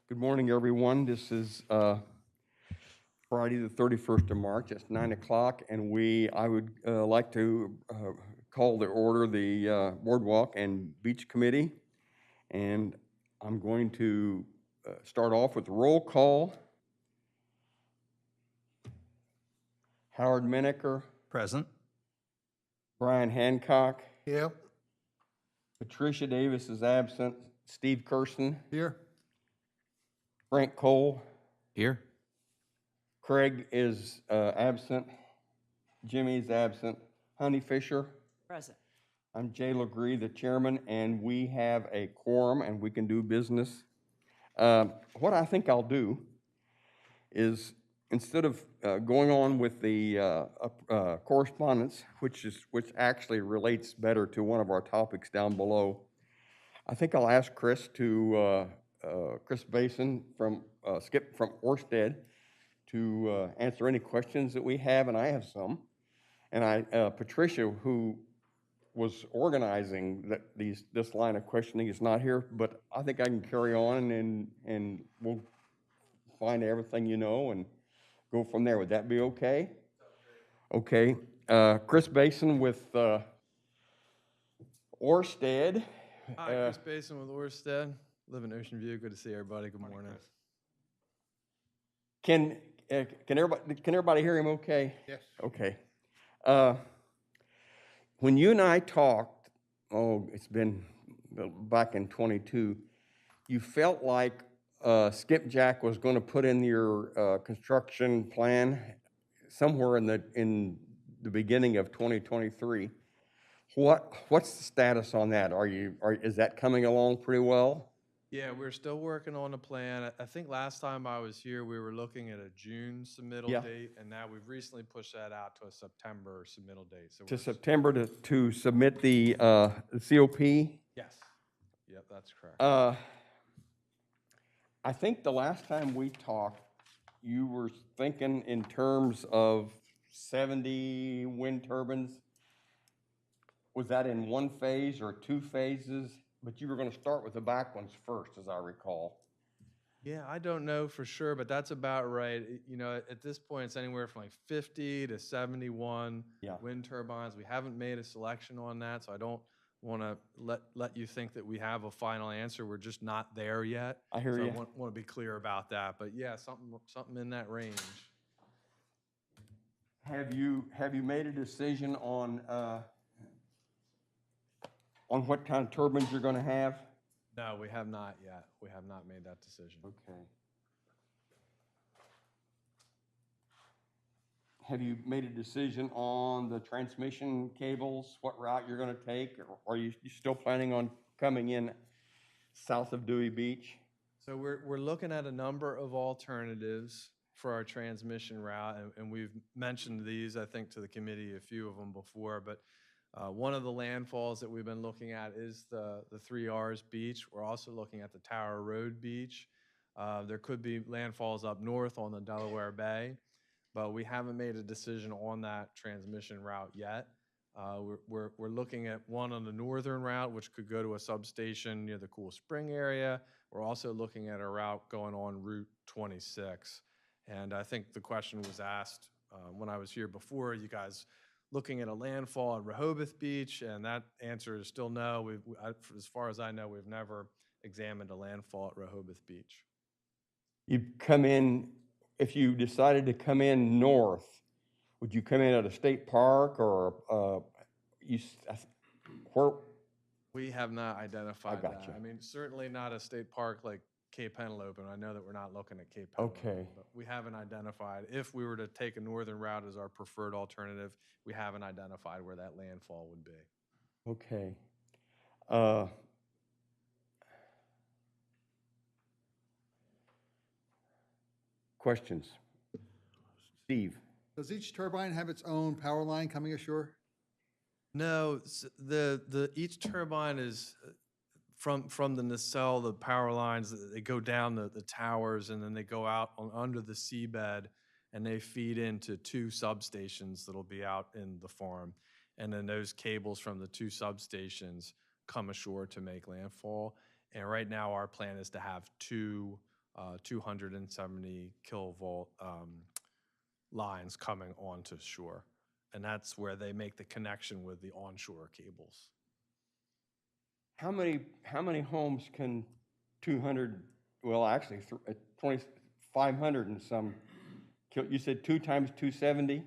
Good morning, everyone. This is Friday, the 31st of March. It's 9 o'clock, and I would like to call to order the Boardwalk and Beach Committee. And I'm going to start off with roll call. Howard Mineker, Present. Brian Hancock, Yep. Patricia Davis is absent, Steve Kirsten, Here. Frank Cole, Here. Craig is absent, Jimmy's absent, Honey Fisher. Present. I'm Jay Legree, the chairman, and we have a quorum and we can do business. What I think I'll do is, instead of going on with the correspondence, which actually relates better to one of our topics down below, I think I'll ask Chris Basin from Skip from Orsted to answer any questions that we have, and I have some. And Patricia, who was organizing this line of questioning, is not here, but I think I can carry on and we'll find everything you know and go from there. Would that be okay? Okay. Chris Basin with Orsted. Hi, Chris Basin with Orsted. Live in Ocean View. Good to see everybody. Good morning. Can everybody hear him okay? Yes. Okay. When you and I talked, it's been back in 22, you felt like Skipjack was going to put in your construction plan somewhere in the beginning of 2023. What's the status on that? Is that coming along pretty well? Yeah, we're still working on a plan. I think last time I was here, we were looking at a June submittal Yeah. date, and now we've recently pushed that out to a September submittal date. So To September to submit the COP? Yes. Yep, that's correct. I think the last time we talked, you were thinking in terms of 70 wind turbines. Was that in one phase or two phases? But you were going to start with the back ones first, as I recall. Yeah, I don't know for sure, but that's about right. You know, at this point, it's anywhere from like 50 to 71 wind turbines. We haven't made a selection on that, so I don't want to let you think that we have a final answer. We're just not there yet. I hear you. I want to be clear about that. But yeah, something in that range. Have you made a decision on what kind of turbines you're going to have? No, we have not yet. We have not made that decision. Okay. Have you made a decision on the transmission cables, what route you're going to take, or are you still planning on coming in south of Dewey Beach? So we're looking at a number of alternatives for our transmission route, and we've mentioned these, I think, to the committee, a few of them before, but one of the landfalls that we've been looking at is the 3 R's beach. We're also looking at the Tower Road beach. There could be landfalls up north on the Delaware Bay, but we haven't made a decision on that transmission route yet. We're looking at one on the northern route, which could go to a substation near the Cool Spring area. We're also looking at a route going on Route 26. And I think the question was asked when I was here before, you guys looking at a landfall at Rehoboth Beach, and that answer is still no. As far as I know, we've never examined a landfall at Rehoboth Beach. You come in, if you decided to come in north, would you come in at a state park or where? We have not identified that. you. I mean, certainly not a state park like Cape Penelope, and I know that we're not looking at Cape Penelope. Okay. But we haven't identified, if we were to take a northern route as our preferred alternative, we haven't identified where that landfall would be. Okay. Questions? Steve? Does each turbine have its own power line coming ashore? No, each turbine is from the nacelle, the power lines, they go down the towers and then they go out under the seabed and they feed into 2 substations that'll be out in the farm. And then those cables from the 2 substations come ashore to make landfall. And right now our plan is to have 2 270 kilovolt lines coming onto shore. And that's where they make the connection with the onshore cables. How many homes can 200, well, actually, 500 and some, you said 2 times 270?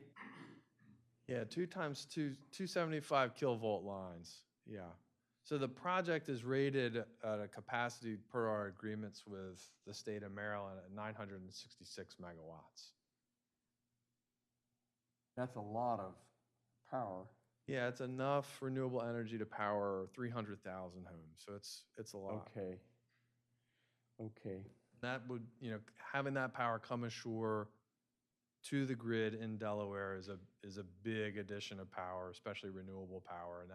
Yeah, 275 kilovolt lines. Yeah. So the project is rated at a capacity per our agreements with the state of Maryland at 966 megawatts. That's a lot of power. Yeah, it's enough renewable energy to power 300,000 homes. So it's a lot. Okay. Okay. That would, having that power come ashore to the grid in Delaware is a big addition of power, especially renewable power, and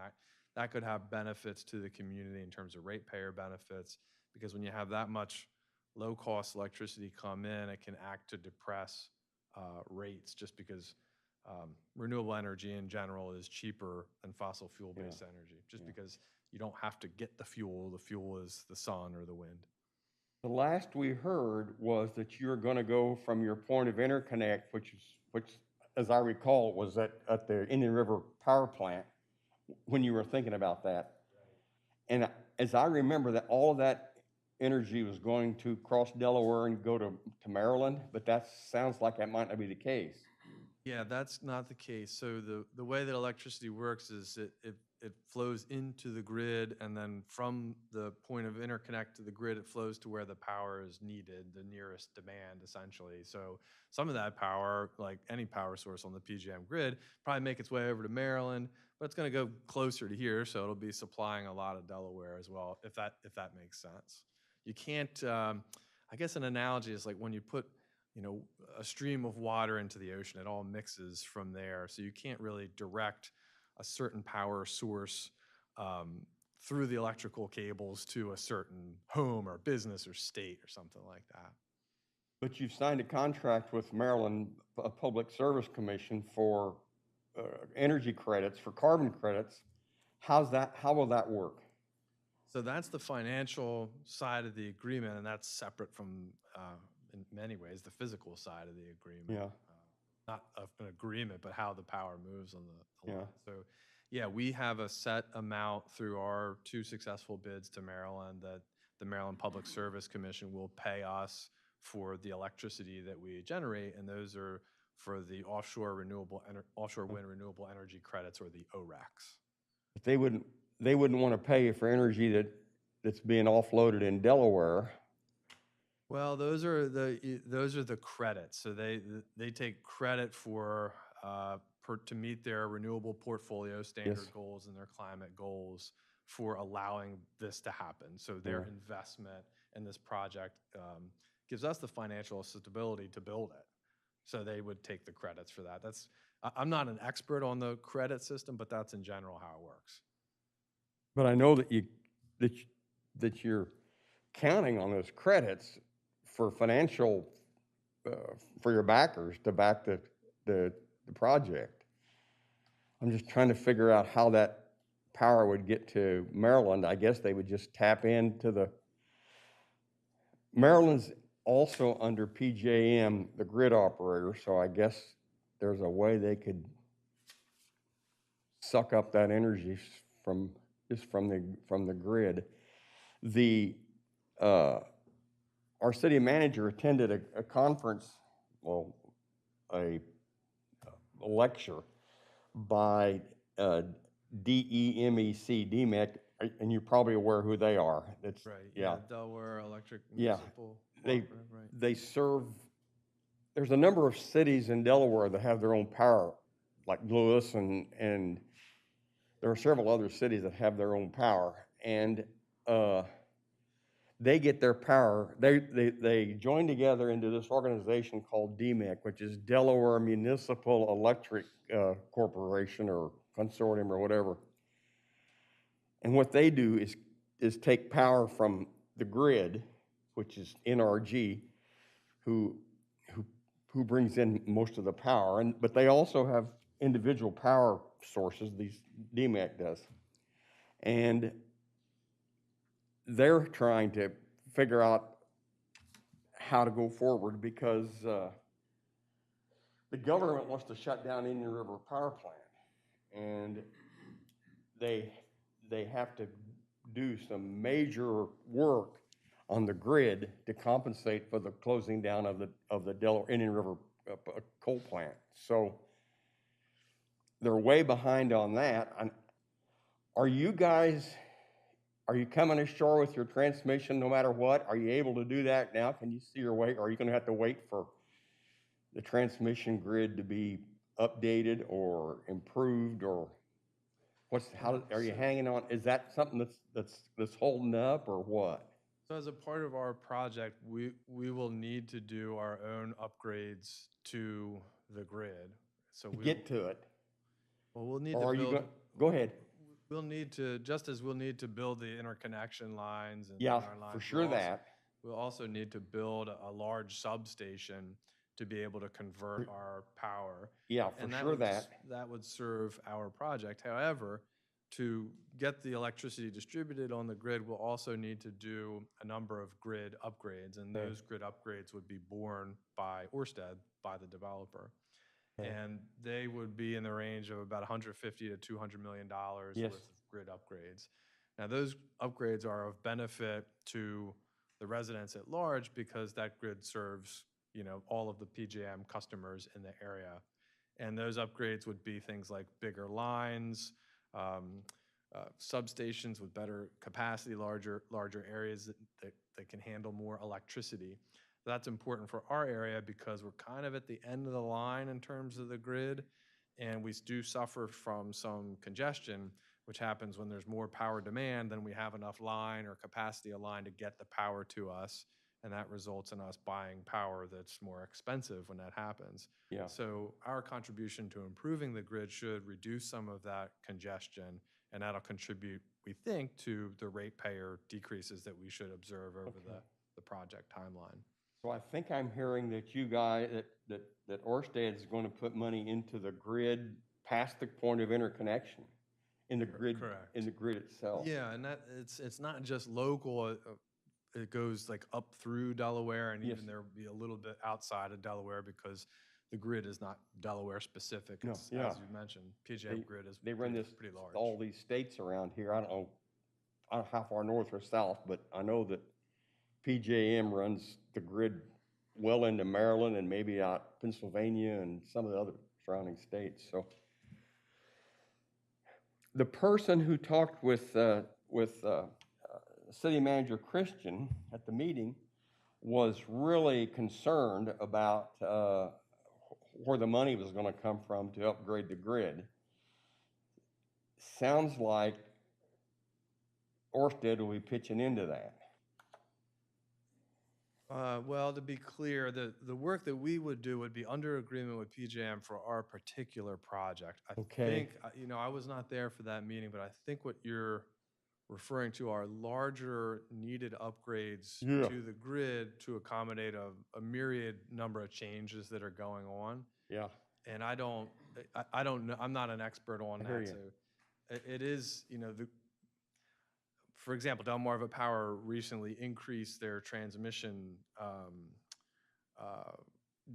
that could have benefits to the community in terms of ratepayer benefits, because when you have that much low-cost electricity come in, it can act to depress rates, just because renewable energy in general is cheaper than fossil fuel-based energy, just because you don't have to get the fuel. The fuel is the sun or the wind. The last we heard was that you're going to go from your point of interconnect, which, as I recall, was at the Indian River Power Plant when you were thinking about that. And as I remember, that all of that energy was going to cross Delaware and go to Maryland, but that sounds like that might not be the case. Yeah, that's not the case. So the way that electricity works is it flows into the grid, and then from the point of interconnect to the grid, it flows to where the power is needed, the nearest demand, essentially. So some of that power, like any power source on the PJM grid, probably make its way over to Maryland, but it's going to go closer to here, so it'll be supplying a lot of Delaware as well, if that makes sense. You can't, I guess an analogy is like when you put a stream of water into the ocean, it all mixes from there. So you can't really direct a certain power source through the electrical cables to a certain home or business or state or something like that. But you've signed a contract with Maryland Public Service Commission for energy credits, for carbon credits. How will that work? So that's the financial side of the agreement, and that's separate from, in many ways, the physical side of the agreement. Yeah. Not an agreement, but how the power moves on the line. Yeah. So, yeah, we have a set amount through our 2 successful bids to Maryland that the Maryland Public Service Commission will pay us for the electricity that we generate, and those are for the offshore wind renewable energy credits, or the ORECs. But they wouldn't want to pay you for energy that's being offloaded in Delaware. Well, those are the credits. So they take credit for to meet their renewable portfolio standard goals and their climate goals for allowing this to happen. So their investment in this project gives us the financial stability to build it. So they would take the credits for that. I'm not an expert on the credit system, but that's in general how it works. But I know that you're counting on those credits for financial, for your backers to back the project. I'm just trying to figure out how that power would get to Maryland. I guess they would just tap into Maryland's also under PJM, the grid operator, so I guess there's a way they could suck up that energy from the grid. Our city manager attended a conference, well, a lecture by DEMEC, and you're probably aware who they are. It's, Right. Yeah. Delaware Electric Yeah. Municipal. They Cooperative, right. they serve. There's a number of cities in Delaware that have their own power, like Lewis, and there are several other cities that have their own power, and they get their power. They join together into this organization called DMEC, which is Delaware Municipal Electric Corporation or Consortium or whatever. And what they do is take power from the grid, which is NRG, who brings in most of the power, but they also have individual power sources. These DMEC does, and they're trying to figure out how to go forward because the government wants to shut down Indian River Power Plant, and they have to do some major work on the grid to compensate for the closing down of the Indian River coal plant. So they're way behind on that. Are you guys, are you coming ashore with your transmission no matter what? Are you able to do that now? Can you see your way? Or are you going to have to wait for the transmission grid to be updated or improved, or are you hanging on? Is that something that's holding up or what? So as a part of our project, we will need to do our own upgrades to the grid. So To get to it? we'll need Or to are you build, going, go ahead. we'll need to, just as we'll need to build the interconnection lines and Yeah, our lines, for sure that. we'll also need to build a large substation to be able to convert our power. Yeah, for And sure that. that would serve our project. However, to get the electricity distributed on the grid, we'll also need to do a number of grid upgrades, and those grid upgrades would be borne by Orsted, by the developer. And they would be in the range of about $150 to $200 million Yes. worth of grid upgrades. Now, those upgrades are of benefit to the residents at large because that grid serves, all of the PJM customers in the area. And those upgrades would be things like bigger lines, substations with better capacity, larger areas that can handle more electricity. That's important for our area because we're kind of at the end of the line in terms of the grid, and we do suffer from some congestion, which happens when there's more power demand than we have enough line or capacity of line to get the power to us, and that results in us buying power that's more expensive when that happens. Yeah. So our contribution to improving the grid should reduce some of that congestion, and that'll contribute, we think, to the ratepayer decreases that we should observe over the project timeline. So I think I'm hearing that you guys, that Orsted is going to put money into the grid past the point of interconnection in the grid, Correct. in the grid itself. Yeah, and that it's not just local. It goes like up through Delaware, and Yes. even there'll be a little bit outside of Delaware because the grid is not Delaware specific. No, It's, yeah. as you mentioned, PJM grid is They run this, pretty large. all these states around here. I don't know how far north or south, but I know that PJM runs the grid well into Maryland and maybe out Pennsylvania and some of the other surrounding states. So the person who talked with City Manager Christian at the meeting was really concerned about where the money was going to come from to upgrade the grid. Sounds like Orsted will be pitching into that. Well, to be clear, the work that we would do would be under agreement with PJM for our particular project. I think, I was not there for that meeting, but I think what you're referring to are larger needed upgrades to the grid to accommodate a myriad number of changes that are going on. Yeah. And I don't know, I'm not an expert on that. So it is, for example, Delmarva Power recently increased their transmission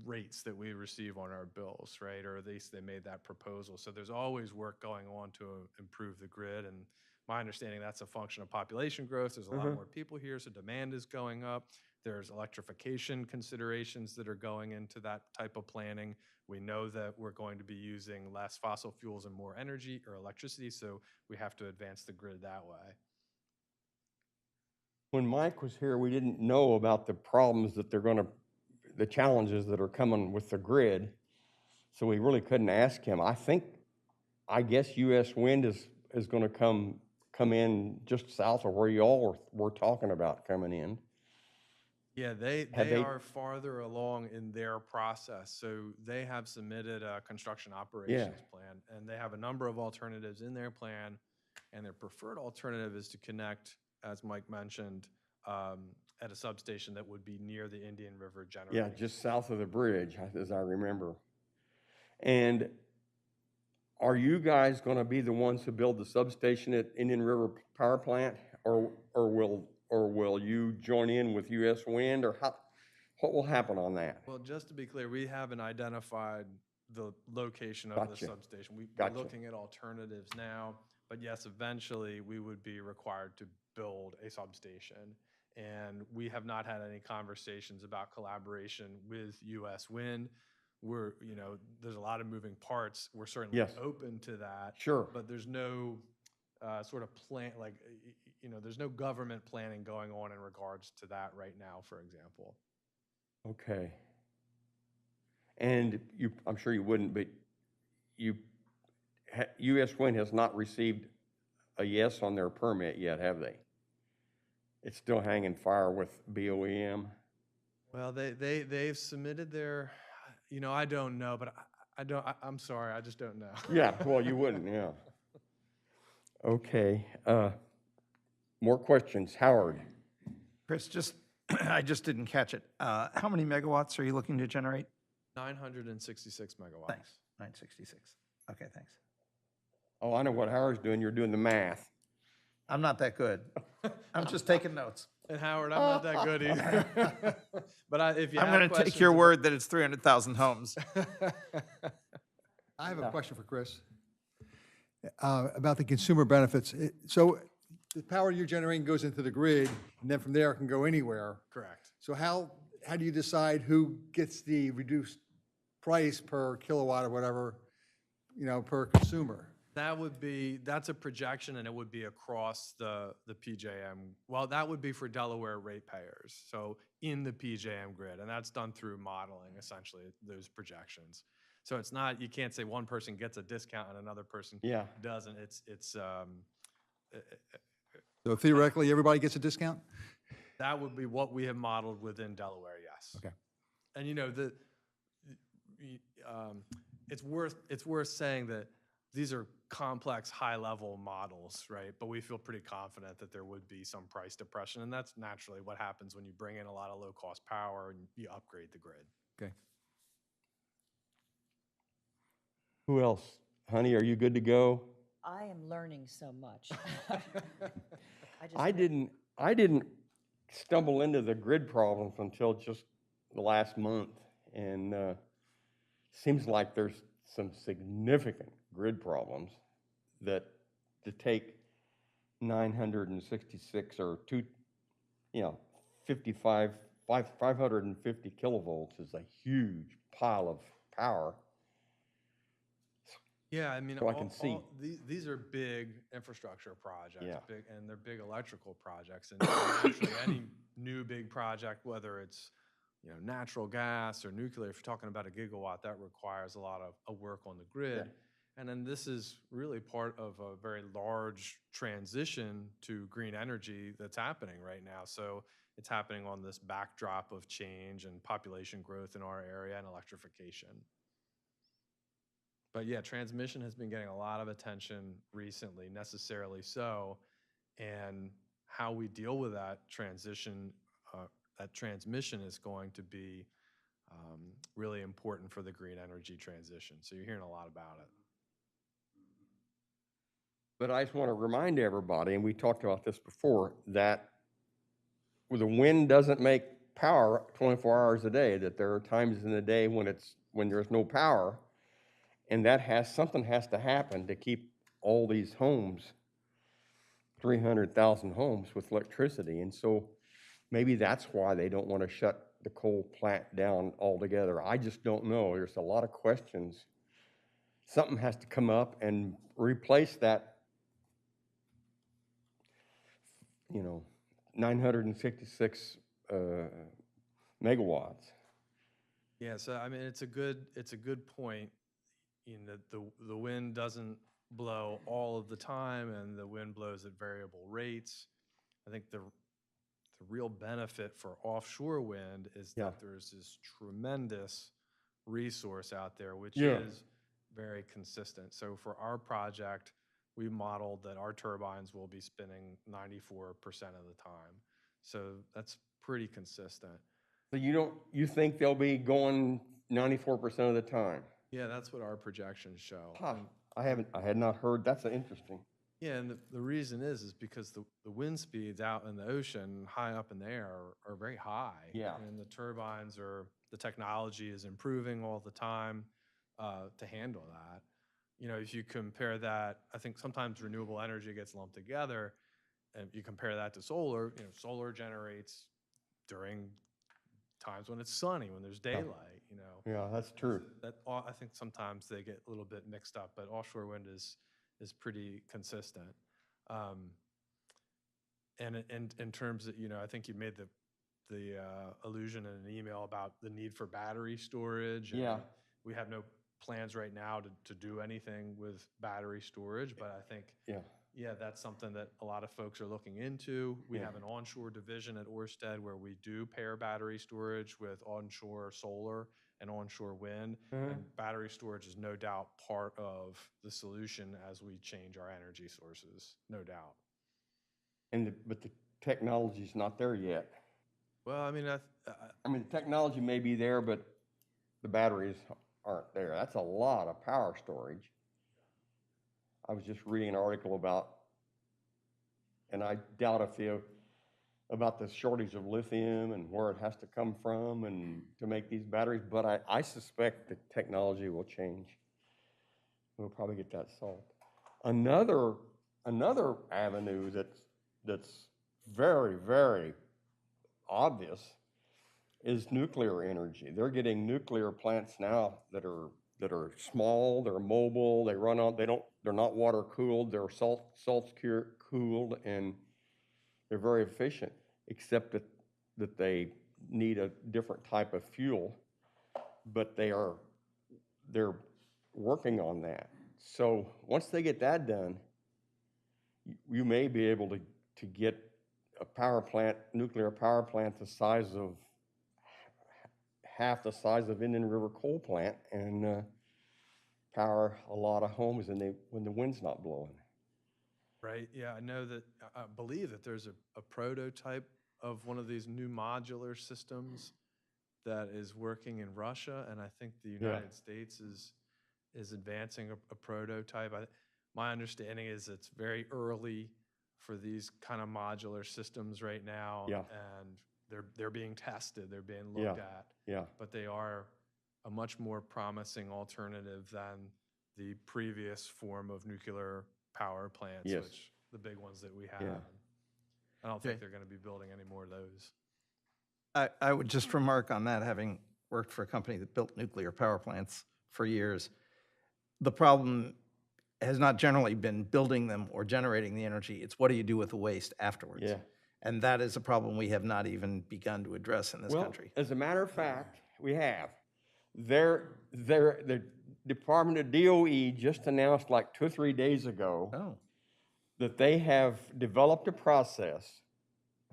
rates that we receive on our bills, right? Or at least they made that proposal. So there's always work going on to improve the grid. And my understanding, that's a function of population growth. There's a lot more people here, so demand is going up. There's electrification considerations that are going into that type of planning. We know that we're going to be using less fossil fuels and more energy or electricity, so we have to advance the grid that way. When Mike was here, we didn't know about the problems that the challenges that are coming with the grid, so we really couldn't ask him. I guess U.S. Wind is going to come in just south of where you all were talking about coming in. Yeah, they are farther along in their process. So they have submitted a construction operations plan, and they have a number of alternatives in their plan. And their preferred alternative is to connect, as Mike mentioned, at a substation that would be near the Indian River generating. Yeah, just south of the bridge, as I remember. And are you guys going to be the ones who build the substation at Indian River Power Plant, or will you join in with U.S. Wind, or What will happen on that? Well, just to be clear, we haven't identified the location of the Gotcha. substation. We're Gotcha. looking at alternatives now, but yes, eventually we would be required to build a substation. And we have not had any conversations about collaboration with US Wind. There's a lot of moving parts. We're certainly Yes. open to that. Sure. But there's no sort of plan, there's no government planning going on in regards to that right now, for example. Okay. And you, I'm sure you wouldn't, but US Wind has not received a yes on their permit yet, have they? It's still hanging fire with BOEM. Well, they've submitted their, I don't know, but I'm sorry, I just don't know. Yeah, well, you wouldn't, yeah. Okay. More questions. Howard? Chris, I just didn't catch it. How many megawatts are you looking to generate? 966 megawatts. Thanks. 966. Okay, thanks. Oh, I know what Howard's doing. You're doing the math. I'm not that good. I'm just taking notes. And Howard, I'm not that good either. But if you I'm have going to take questions your word that it's 300,000 homes. I have a question for Chris about the consumer benefits. So the power you're generating goes into the grid, and then from there it can go anywhere. Correct. So how do you decide who gets the reduced price per kilowatt or whatever, per consumer? That's a projection, and it would be across the PJM. Well, that would be for Delaware ratepayers, so in the PJM grid, and that's done through modeling, essentially, those projections. So it's not, you can't say one person gets a discount and another person Yeah. doesn't. So theoretically, everybody gets a discount? That would be what we have modeled within Delaware, yes. Okay. And it's worth saying that these are complex, high-level models, right? But we feel pretty confident that there would be some price depression, and that's naturally what happens when you bring in a lot of low-cost power and you upgrade the grid. Okay. Who else? Honey, are you good to go? I am learning so much. I didn't stumble into the grid problems until just the last month, and seems like there's some significant grid problems that to take 966 or 550 kilovolts is a huge pile of power. Yeah, I mean, So I can see. These are big infrastructure projects, Yeah. and they're big electrical projects. And naturally, any new big project, whether it's natural gas or nuclear, if you're talking about a gigawatt, that requires a lot of work on the grid. Yeah. And then this is really part of a very large transition to green energy that's happening right now. So it's happening on this backdrop of change and population growth in our area and electrification. But yeah, transmission has been getting a lot of attention recently, necessarily so. And how we deal with that transmission is going to be really important for the green energy transition. So you're hearing a lot about it. But I just want to remind everybody, and we talked about this before, that the wind doesn't make power 24 hours a day, that there are times in the day when there's no power, and something has to happen to keep all these homes, 300,000 homes, with electricity. And so maybe that's why they don't want to shut the coal plant down altogether. I just don't know. There's a lot of questions. Something has to come up and replace that 966 megawatts. Yeah, so I mean, it's a good point. The wind doesn't blow all of the time, and the wind blows at variable rates. I think the real benefit for offshore wind is Yeah. that there's this tremendous resource out there, which Yeah. is very consistent. So for our project, we modeled that our turbines will be spinning 94% of the time. So that's pretty consistent. So you think they'll be going 94% of the time? Yeah, that's what our projections show. Huh. I had not heard. That's interesting. Yeah, and the reason is because the wind speeds out in the ocean, high up in the air, are very high. Yeah. And the technology is improving all the time to handle that. You know, if you compare that, I think sometimes renewable energy gets lumped together, and if you compare that to solar, you know, solar generates during times when it's sunny, when there's daylight, you know. Yeah, that's true. I think sometimes they get a little bit mixed up, but offshore wind is pretty consistent. Um, and in terms of, you know, I think you made the allusion in an email about the need for battery storage. And Yeah. we have no plans right now to do anything with battery storage, but I think Yeah. that's something that a lot of folks are looking into. We Yeah. have an onshore division at Orsted where we do pair battery storage with onshore solar and onshore wind. And battery storage is no doubt part of the solution as we change our energy sources, no doubt. But the technology's not there yet. Well, I mean, I mean, the technology may be there, but the batteries aren't there. That's a lot of power storage. I was just reading an article about, and I doubt about the shortage of lithium and where it has to come from and to make these batteries, but I suspect the technology will change. We'll probably get that solved. Another avenue that's very, very obvious is nuclear energy. They're getting nuclear plants now that are small, they're mobile, they're not water cooled, they're salt cooled, and they're very efficient, except that they need a different type of fuel, but they're working on that. So once they get that done, you may be able to get a nuclear power plant the size of half the size of Indian River coal plant and power a lot of homes when the wind's not blowing. right, yeah, I believe that there's a prototype of one of these new modular systems that is working in Russia, and I think the United States is advancing a prototype. My understanding is it's very early for these kind of modular systems right now. Yeah. And they're being tested, they're being looked at. Yeah. But they are a much more promising alternative than the previous form of nuclear power plants, Yes. which the big ones that we have. Yeah. I don't think they're going to be building any more of those. I would just remark on that, having worked for a company that built nuclear power plants for years, the problem has not generally been building them or generating the energy. It's what do you do with the waste afterwards? Yeah. And that is a problem we have not even begun to address in this country. As a matter of fact, we have. The Department of DOE just announced like 2 or 3 days ago Oh, that they have developed a process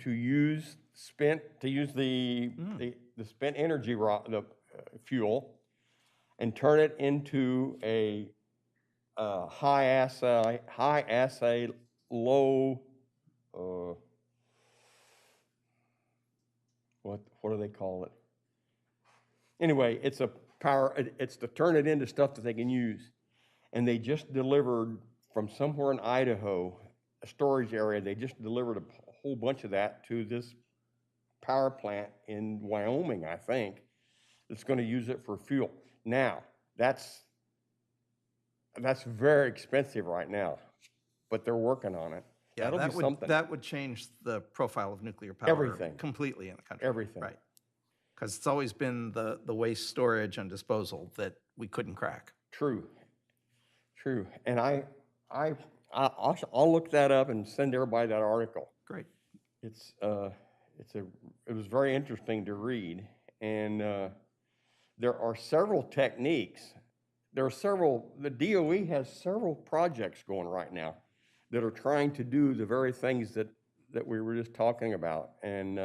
to use the spent energy fuel and turn it into a high assay, low. What do they call it? Anyway, it's to turn it into stuff that they can use. And they just delivered from somewhere in Idaho, a storage area, they just delivered a whole bunch of that to this power plant in Wyoming, I think, that's going to use it for fuel. Now, that's very expensive right now, but they're working on it. yeah, That'll be something. that would change the profile of nuclear power. Everything. Completely in the country. Everything. Right. Because it's always been the waste storage and disposal that we couldn't crack. True. And I'll look that up and send everybody that article. Great. It was very interesting to read, and there are several techniques. The DOE has several projects going right now that are trying to do the very things that we were just talking about, and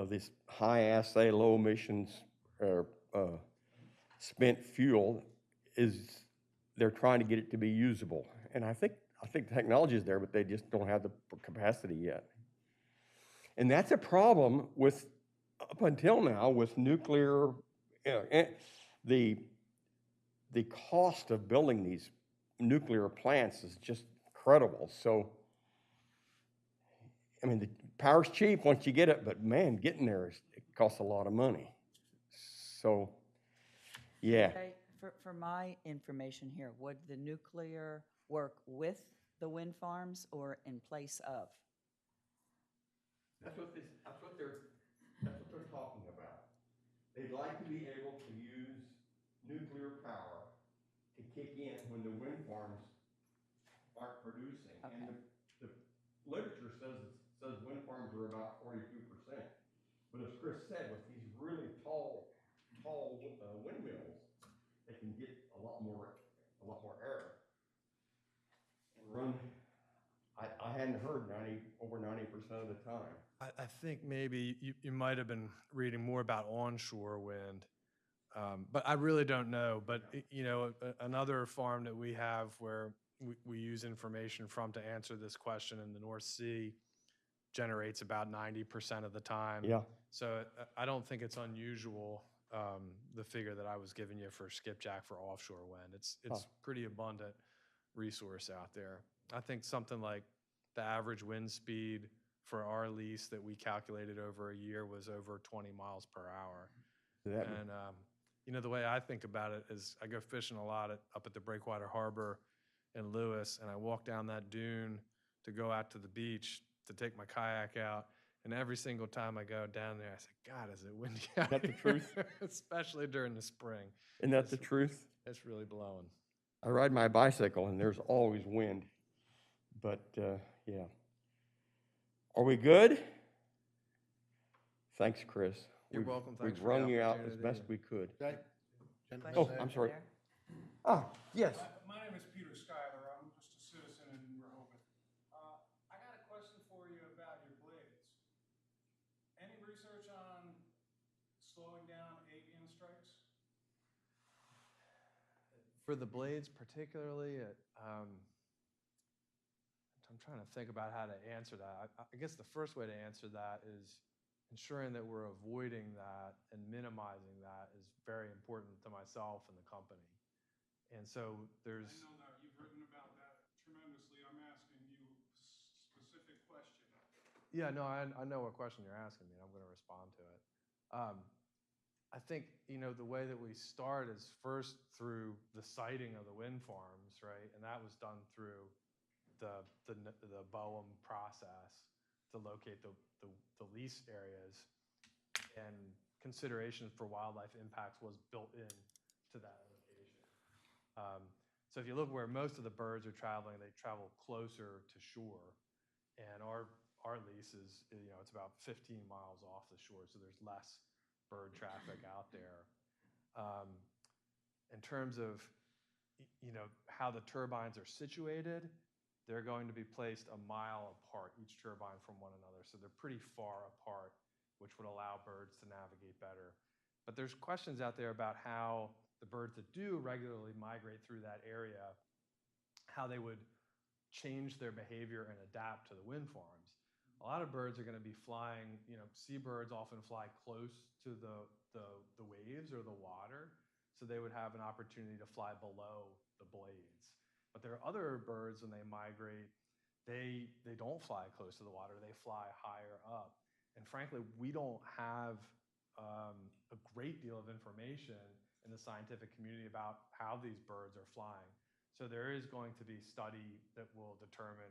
this high assay, low emissions spent fuel they're trying to get it to be usable. And I think the technology is there, but they just don't have the capacity yet. And that's a problem up until now with nuclear. The cost of building these nuclear plants is just incredible. So, I mean, the power's cheap once you get it, but man, getting there it costs a lot of money. So, yeah. Okay, for my information here, would the nuclear work with the wind farms or in place of? That's what they're talking about. They'd like to be able to use nuclear power to kick in when the wind farms aren't producing. And the literature says wind farms are about 42%. But as Chris said, with these really tall windmills, they can get a lot more air and run. I hadn't heard over 90% of the time. I think maybe you might have been reading more about onshore wind, but I really don't know. But you know, another farm that we have where we use information from to answer this question in the North Sea generates about 90% of the time. Yeah. So I don't think it's unusual, the figure that I was giving you for skipjack for offshore wind. It's pretty abundant resource out there. I think something like the average wind speed for our lease that we calculated over a year was over 20 miles per hour. And, you know, the way I think about it is I go fishing a lot up at the Breakwater Harbor in Lewis, and I walk down that dune to go out to the beach to take my kayak out. And every single time I go down there, I say, God, is it windy out Is that the truth? Especially during the spring. Isn't that the truth? It's really blowing. I ride my bicycle and there's always wind. But yeah. Are we good? Thanks, Chris. You're welcome. Thanks We've for the wrung you out as opportunity. best we could. Okay? Oh, I'm sorry. There? Ah, yes. My name is Peter Schuyler. I'm just a citizen in Rehoboth. I got a question for you about your blades. Any research on slowing down 8-in strikes? For the blades particularly, I'm trying to think about how to answer that. I guess the first way to answer that is ensuring that we're avoiding that and minimizing that is very important to myself and the company. And so there's. I know that you've written about that tremendously. I'm asking you a specific question. Yeah, no, I know what question you're asking me, and I'm going to respond to it. I think, you know, the way that we start is first through the siting of the wind farms, right? And that was done through the BOEM process to locate the lease areas, and consideration for wildlife impacts was built in to that location. So if you look where most of the birds are traveling, they travel closer to shore, and our lease is, you know, it's about 15 miles off the shore, so there's less bird traffic out there. In terms of, you know, how the turbines are situated, they're going to be placed a mile apart, each turbine from one another. So they're pretty far apart, which would allow birds to navigate better. But there's questions out there about how the birds that do regularly migrate through that area, how they would change their behavior and adapt to the wind farms. A lot of birds are going to be flying, you know, seabirds often fly close to the waves or the water, so they would have an opportunity to fly below the blades. But there are other birds, when they migrate, they don't fly close to the water, they fly higher up. And frankly, we don't have a great deal of information in the scientific community about how these birds are flying. So there is going to be study that will determine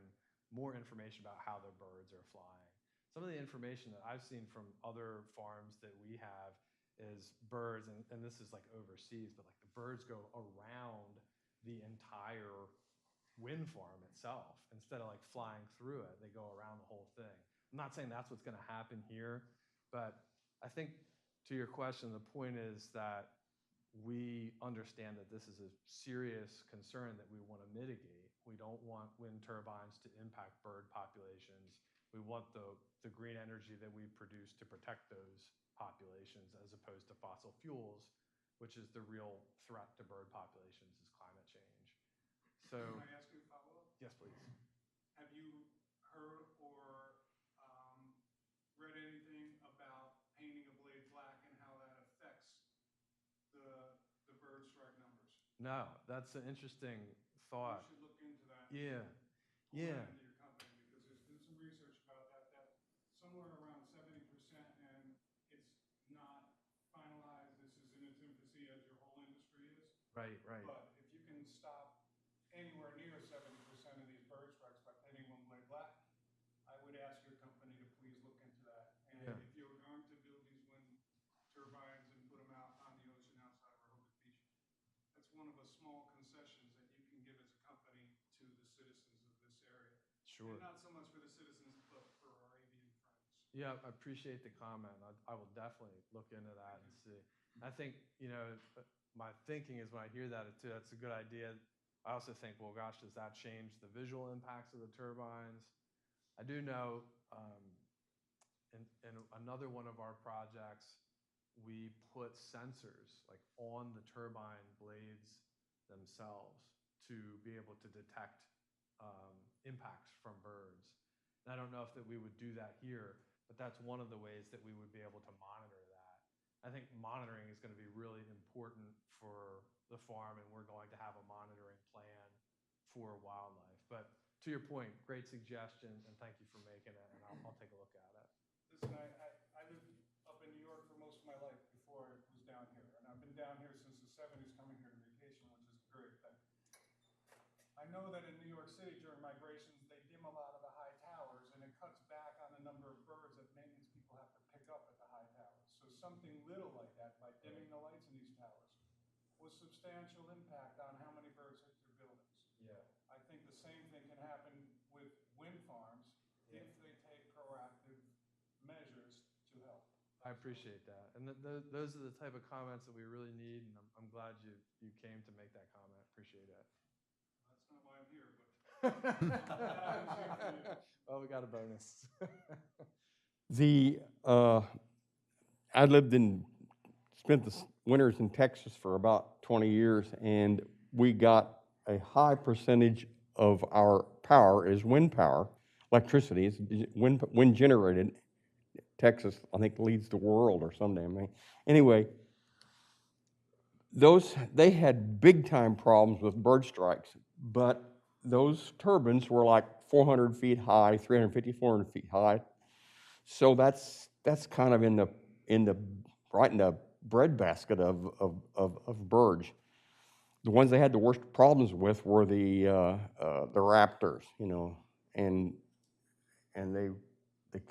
more information about how the birds are flying. Some of the information that I've seen from other farms that we have is birds, and this is like overseas, but like the birds go around the entire wind farm itself. Instead of like flying through it, they go around the whole thing. I'm not saying that's what's going to happen here, but I think to your question, the point is that we understand that this is a serious concern that we want to mitigate. We don't want wind turbines to impact bird populations. We want the green energy that we produce to protect those populations, as opposed to fossil fuels, which is the real threat to bird populations, is climate change. So, Can I ask you a follow-up? yes, please. Have you heard or read anything about painting a blade black and how that affects the bird strike numbers? No, that's an interesting thought. We should look into that. Yeah. Yeah. into your company, because there's been some research about that, that somewhere around 70%, and it's not finalized. This is in its infancy, as your whole industry is. Right, right. But if you can stop anywhere near 70% of these bird strikes by painting one blade black, I would ask your company to please look into that. And Yeah. if you're going to build these wind turbines and put them out on the ocean outside Rehoboth Beach, that's one of the small concessions that you can give as a company to the citizens of this area. Sure. And not so much for the citizens, but for our avian friends. Yeah, I appreciate the comment. I will definitely look into that and see. I think, you know, my thinking is when I hear that, too, that's a good idea. I also think, well, gosh, does that change the visual impacts of the turbines? I do know in another one of our projects, we put sensors like on the turbine blades themselves to be able to detect impacts from birds. And I don't know if that we would do that here, but that's one of the ways that we would be able to monitor that. I think monitoring is going to be really important for the farm, and we're going to have a monitoring plan for wildlife. But to your point, great suggestion, and thank you for making it, and I'll take a look at it. Listen, I lived up in New York for most of my life before I was down here, and I've been down here since the 70s coming here to vacation, which is a great thing. I know that in New York City during migrations, they dim a lot of the high towers, and it cuts back on the number of birds that maintenance people have to pick up at the high towers. So something little like that, by dimming the lights in these towers, was substantial impact on how many birds hit their buildings. Yeah. I think the same thing can happen with wind farms if they take proactive measures to help. I appreciate that. And those are the type of comments that we really need, and I'm glad you came to make that comment. Appreciate it. That's not why I'm here, but Well, we got a bonus. I spent the winters in Texas for about 20 years, and we got a high percentage of our power is wind power. Electricity is wind generated. Texas, I think, leads the world or some damn thing. Anyway, they had big time problems with bird strikes, but those turbines were like 400 feet high, 350, 400 feet high. So that's kind of right in the breadbasket of birds. The ones they had the worst problems with were the raptors, you know, and they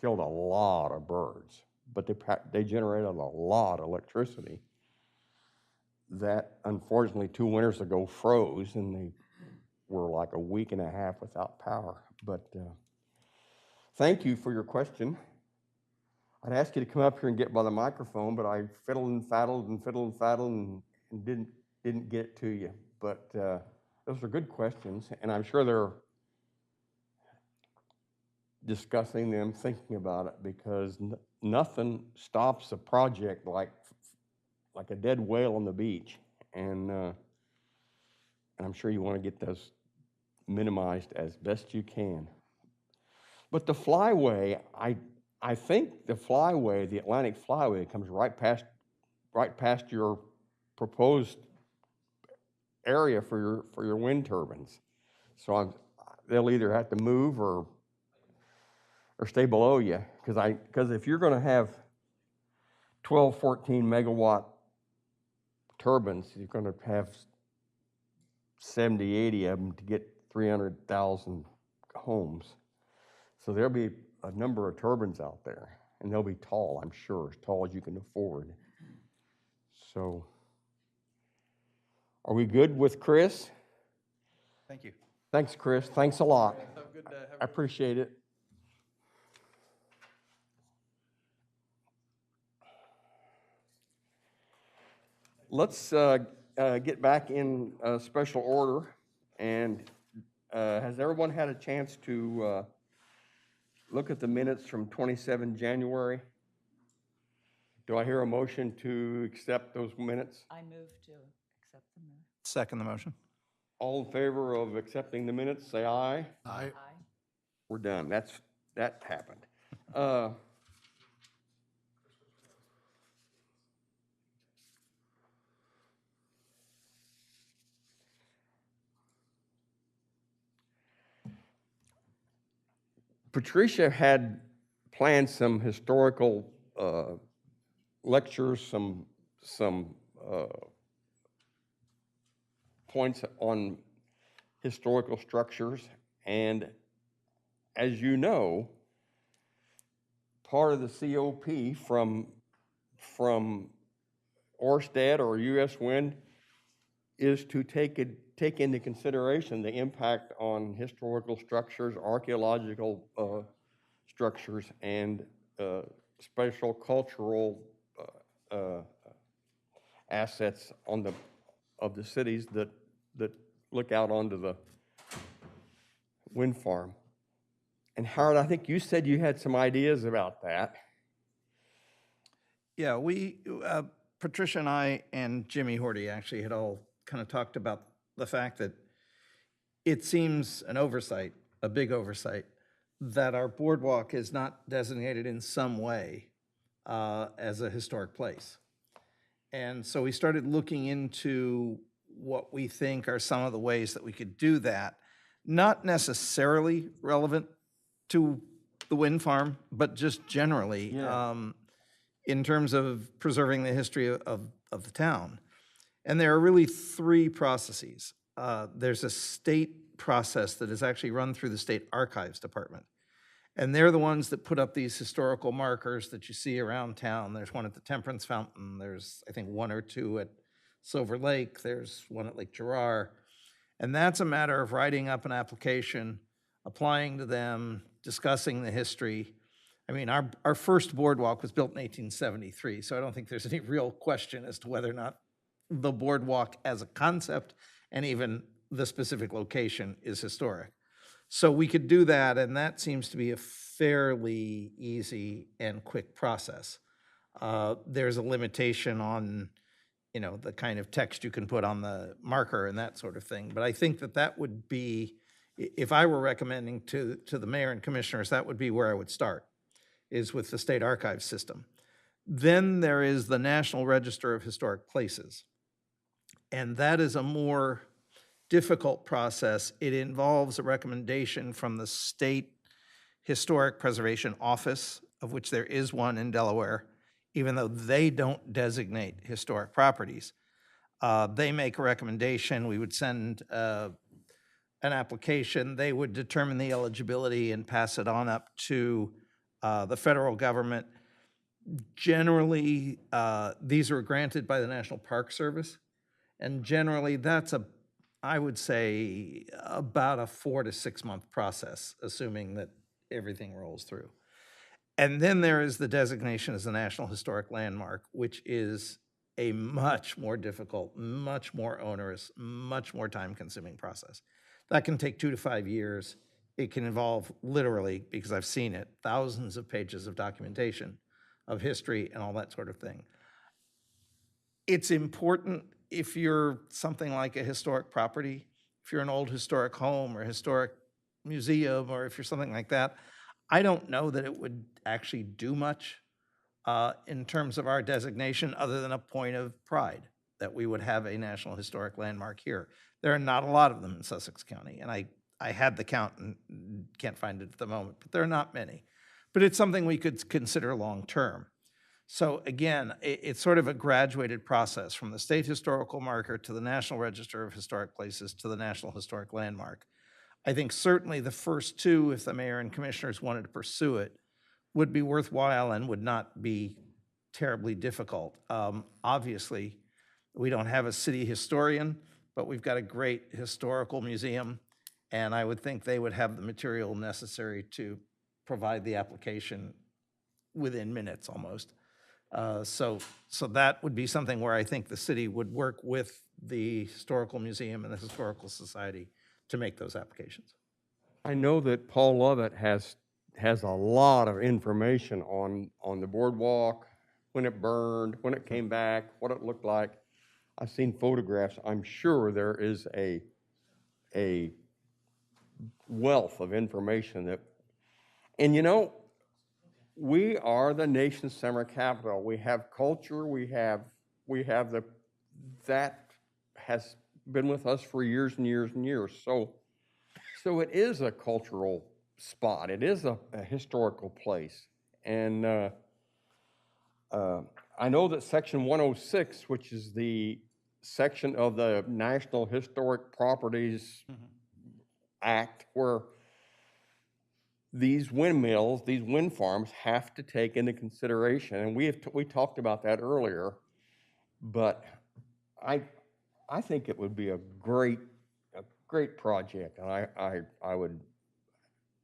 killed a lot of birds, but they generated a lot of electricity that unfortunately 2 winters ago froze, and they were like a week and a half without power. But thank you for your question. I'd ask you to come up here and get by the microphone, but I fiddled and faddled and didn't get it to you. But those are good questions, and I'm sure they're discussing them, thinking about it, because nothing stops a project like a dead whale on the beach, and I'm sure you want to get those minimized as best you can. But the flyway, I think the flyway, the Atlantic flyway, comes right past your proposed area for your wind turbines. So they'll either have to move or stay below you, because if you're going to have 12, 14 megawatt turbines, you're going to have 70, 80 of them to get 300,000 homes. So there'll be a number of turbines out there, and they'll be tall, I'm sure, as tall as you can afford. So, are we good with Chris? Thank you. Thanks, Chris. Thanks a lot. Have a good day. I appreciate it. Let's get back in special order. And has everyone had a chance to look at the minutes from 27 January? Do I hear a motion to accept those minutes? I move to accept the minutes. Second the motion. All in favor of accepting the minutes, say aye. Aye. Aye. We're done. That happened. Patricia had planned some historical lectures, some points on historical structures, and as you know, part of the COP from Orsted or US Wind is to take into consideration the impact on historical structures, archaeological structures, and special cultural assets of the cities that look out onto the wind farm. And Howard, I think you said you had some ideas about that. Yeah, Patricia and I and Jimmy Horty actually had all kind of talked about the fact that it seems an oversight, a big oversight, that our boardwalk is not designated in some way as a historic place. And so we started looking into what we think are some of the ways that we could do that, not necessarily relevant to the wind farm, but just generally. Yeah. In terms of preserving the history of the town. And there are really three processes. There's a state process that is actually run through the State Archives Department. And they're the ones that put up these historical markers that you see around town. There's one at the Temperance Fountain. There's, I think, one or two at Silver Lake. There's one at Lake Gerard. And that's a matter of writing up an application, applying to them, discussing the history. I mean, our first boardwalk was built in 1873, so I don't think there's any real question as to whether or not the boardwalk as a concept and even the specific location is historic. So we could do that, and that seems to be a fairly easy and quick process. There's a limitation on, the kind of text you can put on the marker and that sort of thing. But I think that would be, if I were recommending to the mayor and commissioners, that would be where I would start, is with the state archives system. Then there is the National Register of Historic Places. And that is a more difficult process. It involves a recommendation from the State Historic Preservation Office, of which there is one in Delaware, even though they don't designate historic properties. They make a recommendation. We would send an application. They would determine the eligibility and pass it on up to the federal government. Generally, these are granted by the National Park Service, and generally that's I would say about a 4 to 6 month process, assuming that everything rolls through. And then there is the designation as a National Historic Landmark, which is a much more difficult, much more onerous, much more time-consuming process. That can take 2 to 5 years. It can involve literally, because I've seen it, thousands of pages of documentation of history and all that sort of thing. It's important if you're something like a historic property, if you're an old historic home or historic museum, or if you're something like that. I don't know that it would actually do much in terms of our designation, other than a point of pride that we would have a National Historic Landmark here. There are not a lot of them in Sussex County, and I had the count and can't find it at the moment, but there are not many. But it's something we could consider long-term. So again, it's sort of a graduated process from the state historical marker to the National Register of Historic Places to the National Historic Landmark. I think certainly the first two, if the mayor and commissioners wanted to pursue it, would be worthwhile and would not be terribly difficult. Obviously, we don't have a city historian, but we've got a great historical museum, and I would think they would have the material necessary to provide the application within minutes almost. So that would be something where I think the city would work with the Historical Museum and the Historical Society to make those applications. I know that Paul Lovett has a lot of information on the boardwalk, when it burned, when it came back, what it looked like. I've seen photographs. I'm sure there is a wealth of information and we are the nation's summer capital. We have culture. We have that has been with us for years and years and years. So it is a cultural spot. It is a historical place. And I know that Section 106, which is the section of the National Historic Properties Act, where these windmills, these wind farms have to take into consideration, and we talked about that earlier, but I think it would be a great project, and I would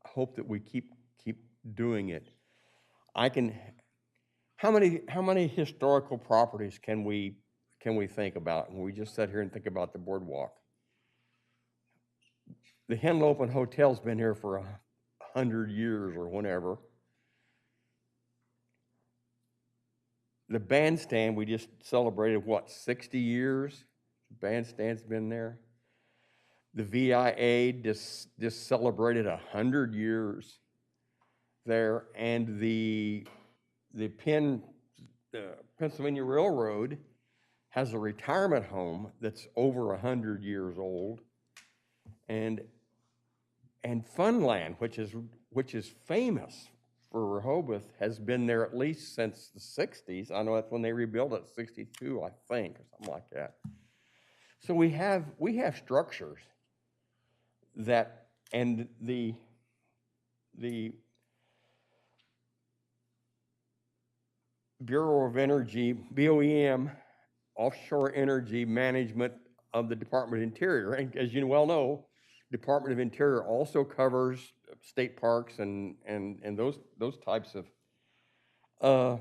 hope that we keep doing it. How many historical properties can we think about? And we just sit here and think about the boardwalk. The Henlopen Hotel's been here for 100 years or whenever. The bandstand, we just celebrated, what, 60 years? The bandstand's been there. The VIA just celebrated 100 years there, and the Pennsylvania Railroad has a retirement home that's over 100 years old, and Funland, which is famous for Rehoboth, has been there at least since the 60s. I know that's when they rebuilt it, 62, I think, or something like that. So we have structures that, and the Bureau of Energy, BOEM, Offshore Energy Management of the Department of Interior, and as you well know, Department of Interior also covers state parks and those types of,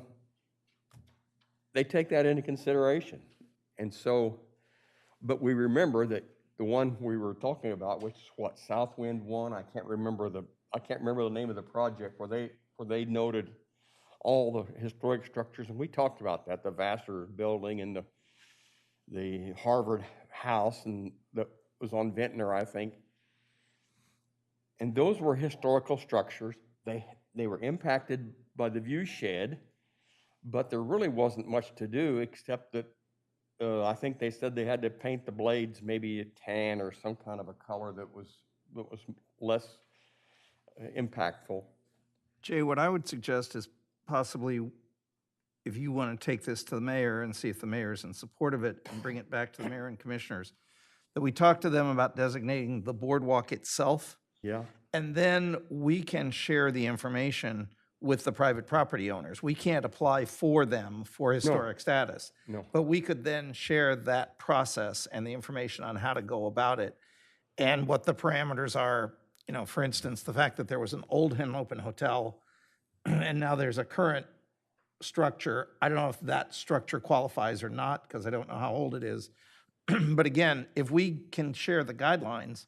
they take that into consideration. And so, but we remember that the one we were talking about, which is what, Southwind 1, I can't remember the name of the project, where they noted all the historic structures, and we talked about that, the Vassar building and the Harvard house, and that was on Ventnor, I think. And those were historical structures. They were impacted by the view shed, but there really wasn't much to do except that I think they said they had to paint the blades maybe a tan or some kind of a color that was less impactful. Jay, what I would suggest is possibly, if you want to take this to the mayor and see if the mayor's in support of it and bring it back to the mayor and commissioners, that we talk to them about designating the boardwalk itself. Yeah. And then we can share the information with the private property owners. We can't apply for them for historic status. No. But we could then share that process and the information on how to go about it and what the parameters are. You know, for instance, the fact that there was an old Henlopen Hotel and now there's a current structure. I don't know if that structure qualifies or not, because I don't know how old it is. But again, if we can share the guidelines,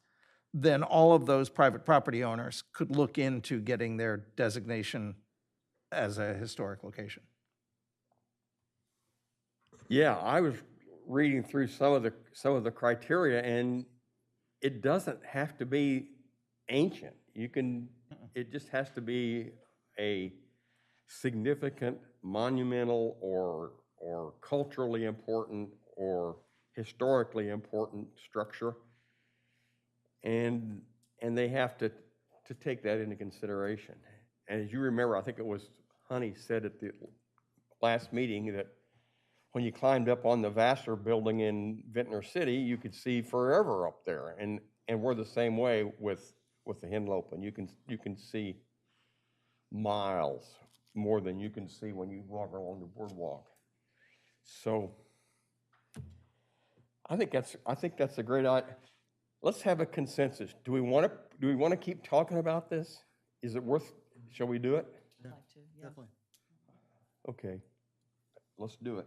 then all of those private property owners could look into getting their designation as a historic location. Yeah, I was reading through some of the criteria, and it doesn't have to be ancient. It just has to be a significant, monumental, or culturally important, or historically important structure, and they have to take that into consideration. And as you remember, I think it was Honey said at the last meeting that when you climbed up on the Vassar building in Ventnor City, you could see forever up there, and we're the same way with the Henlopen. You can see miles more than you can see when you walk along the boardwalk. So I think that's a great idea. Let's have a consensus. Do we want to keep talking about this? Is it worth? Shall we do it? I'd like to, yeah. Definitely. Okay, let's do it.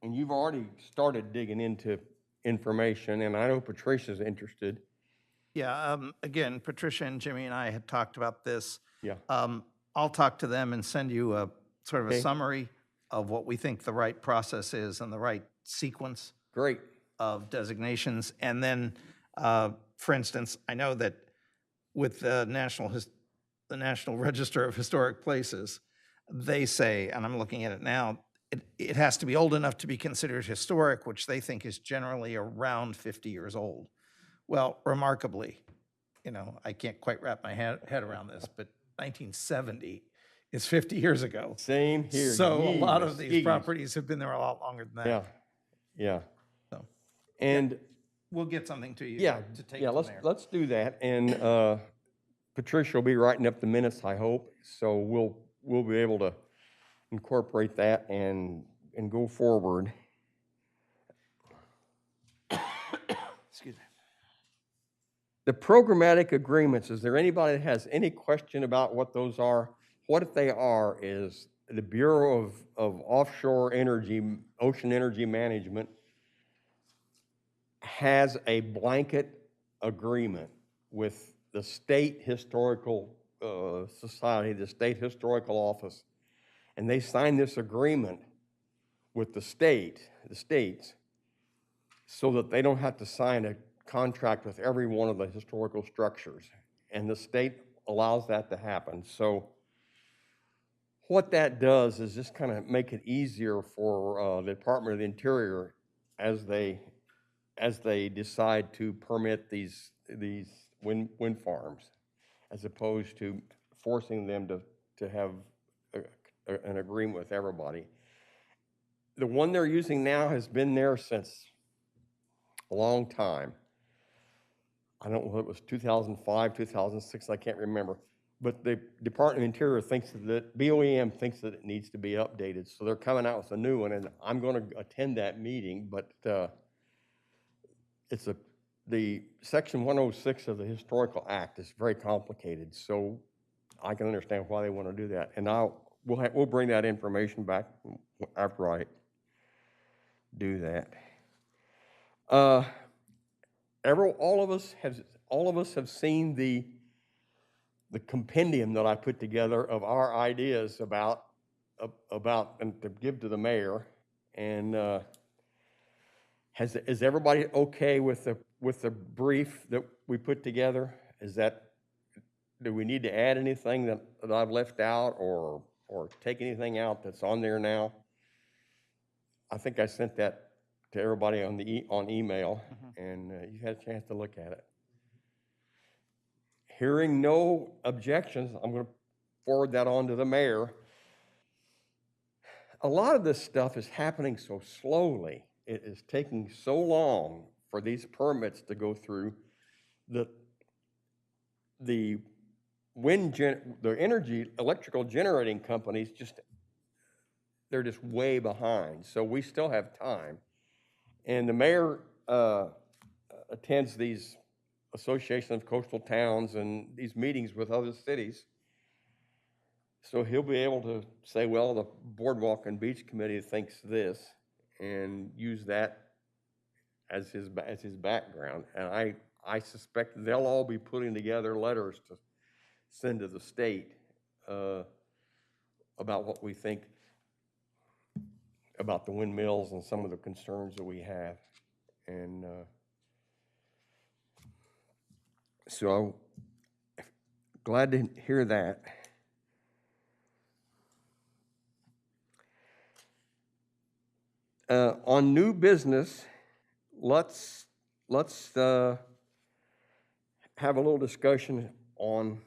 And you've already started digging into information, and I know Patricia's interested. Yeah, again, Patricia and Jimmy and I had talked about this. Yeah. I'll talk to them and send you a sort of a Okay. summary of what we think the right process is and the right sequence Great. of designations. And then, for instance, I know that with the National Register of Historic Places, they say, and I'm looking at it now, it has to be old enough to be considered historic, which they think is generally around 50 years old. Well, remarkably, you know, I can't quite wrap my head around this, but 1970 is 50 years ago. Same here. So a lot of Yeezus, these yeez. properties have been there a lot longer than Yeah, that. yeah. So And, we'll get something to you yeah, to take yeah, from let's, there. let's do that. And Patricia will be writing up the minutes, I hope. So we'll be able to incorporate that and go forward. Excuse me. The programmatic agreements, is there anybody that has any question about what those are? What they are is the Bureau of Offshore Energy, Ocean Energy Management has a blanket agreement with the State Historical Society, the State Historical Office, and they signed this agreement with the states, so that they don't have to sign a contract with every one of the historical structures. And the state allows that to happen. So what that does is just kind of make it easier for the Department of the Interior as they decide to permit these wind farms, as opposed to forcing them to have an agreement with everybody. The one they're using now has been there since a long time. I don't know if it was 2005, 2006, I can't remember. But the Department of Interior thinks that, BOEM thinks that it needs to be updated. So they're coming out with a new one, and I'm going to attend that meeting, but the Section 106 of the Historical Act is very complicated. So I can understand why they want to do that. And we'll bring that information back after I do that. All of us have seen the compendium that I put together of our ideas about and to give to the mayor. And is everybody okay with the brief that we put together? Do we need to add anything that I've left out or take anything out that's on there now? I think I sent that to everybody on email, and you had a chance to look at it. Hearing no objections, I'm going to forward that on to the mayor. A lot of this stuff is happening so slowly. It is taking so long for these permits to go through that the electrical generating companies they're just way behind. So we still have time. And the mayor attends these Association of Coastal Towns and these meetings with other cities. So he'll be able to say, well, the Boardwalk and Beach Committee thinks this, and use that as his background. And I suspect they'll all be putting together letters to send to the state about what we think about the windmills and some of the concerns that we have. And so I'm glad to hear that. On new business, let's have a little discussion on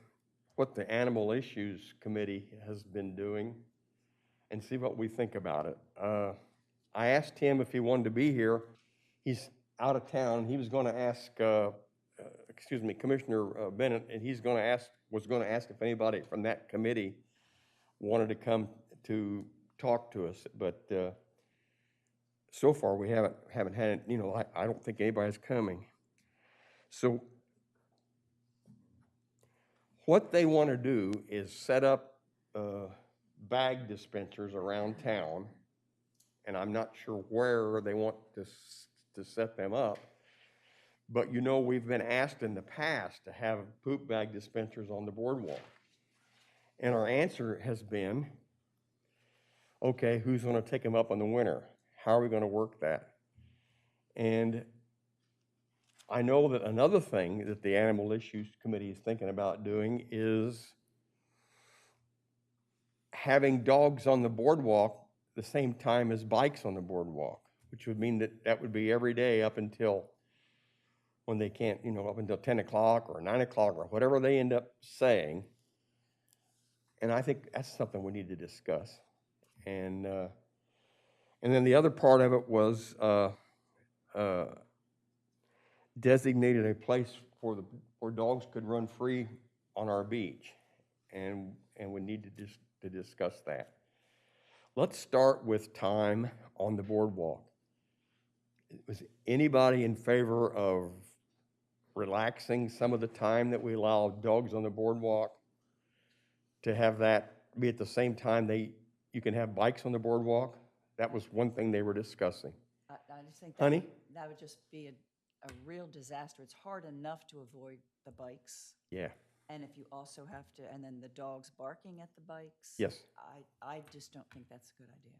what the Animal Issues Committee has been doing and see what we think about it. I asked him if he wanted to be here. He's out of town. He was going to ask, Commissioner Bennett, and was going to ask if anybody from that committee wanted to come to talk to us, but so far we haven't had, I don't think anybody's coming. So what they want to do is set up bag dispensers around town, and I'm not sure where they want to set them up. But we've been asked in the past to have poop bag dispensers on the boardwalk. And our answer has been, okay, who's going to take them up in the winter? How are we going to work that? And I know that another thing that the Animal Issues Committee is thinking about doing is having dogs on the boardwalk the same time as bikes on the boardwalk, which would mean that would be every day up until when they can't, up until 10 o'clock or 9 o'clock or whatever they end up saying. And I think that's something we need to discuss. And then the other part of it was designated a place where dogs could run free on our beach. And we need to discuss that. Let's start with time on the boardwalk. Was anybody in favor of relaxing some of the time that we allow dogs on the boardwalk to have that be at the same time you can have bikes on the boardwalk? That was one thing they were discussing. I just think Honey? that would just be a real disaster. It's hard enough to avoid the bikes. Yeah, And if you also have to, and then the dogs barking at the bikes. yes. I just don't think that's a good idea.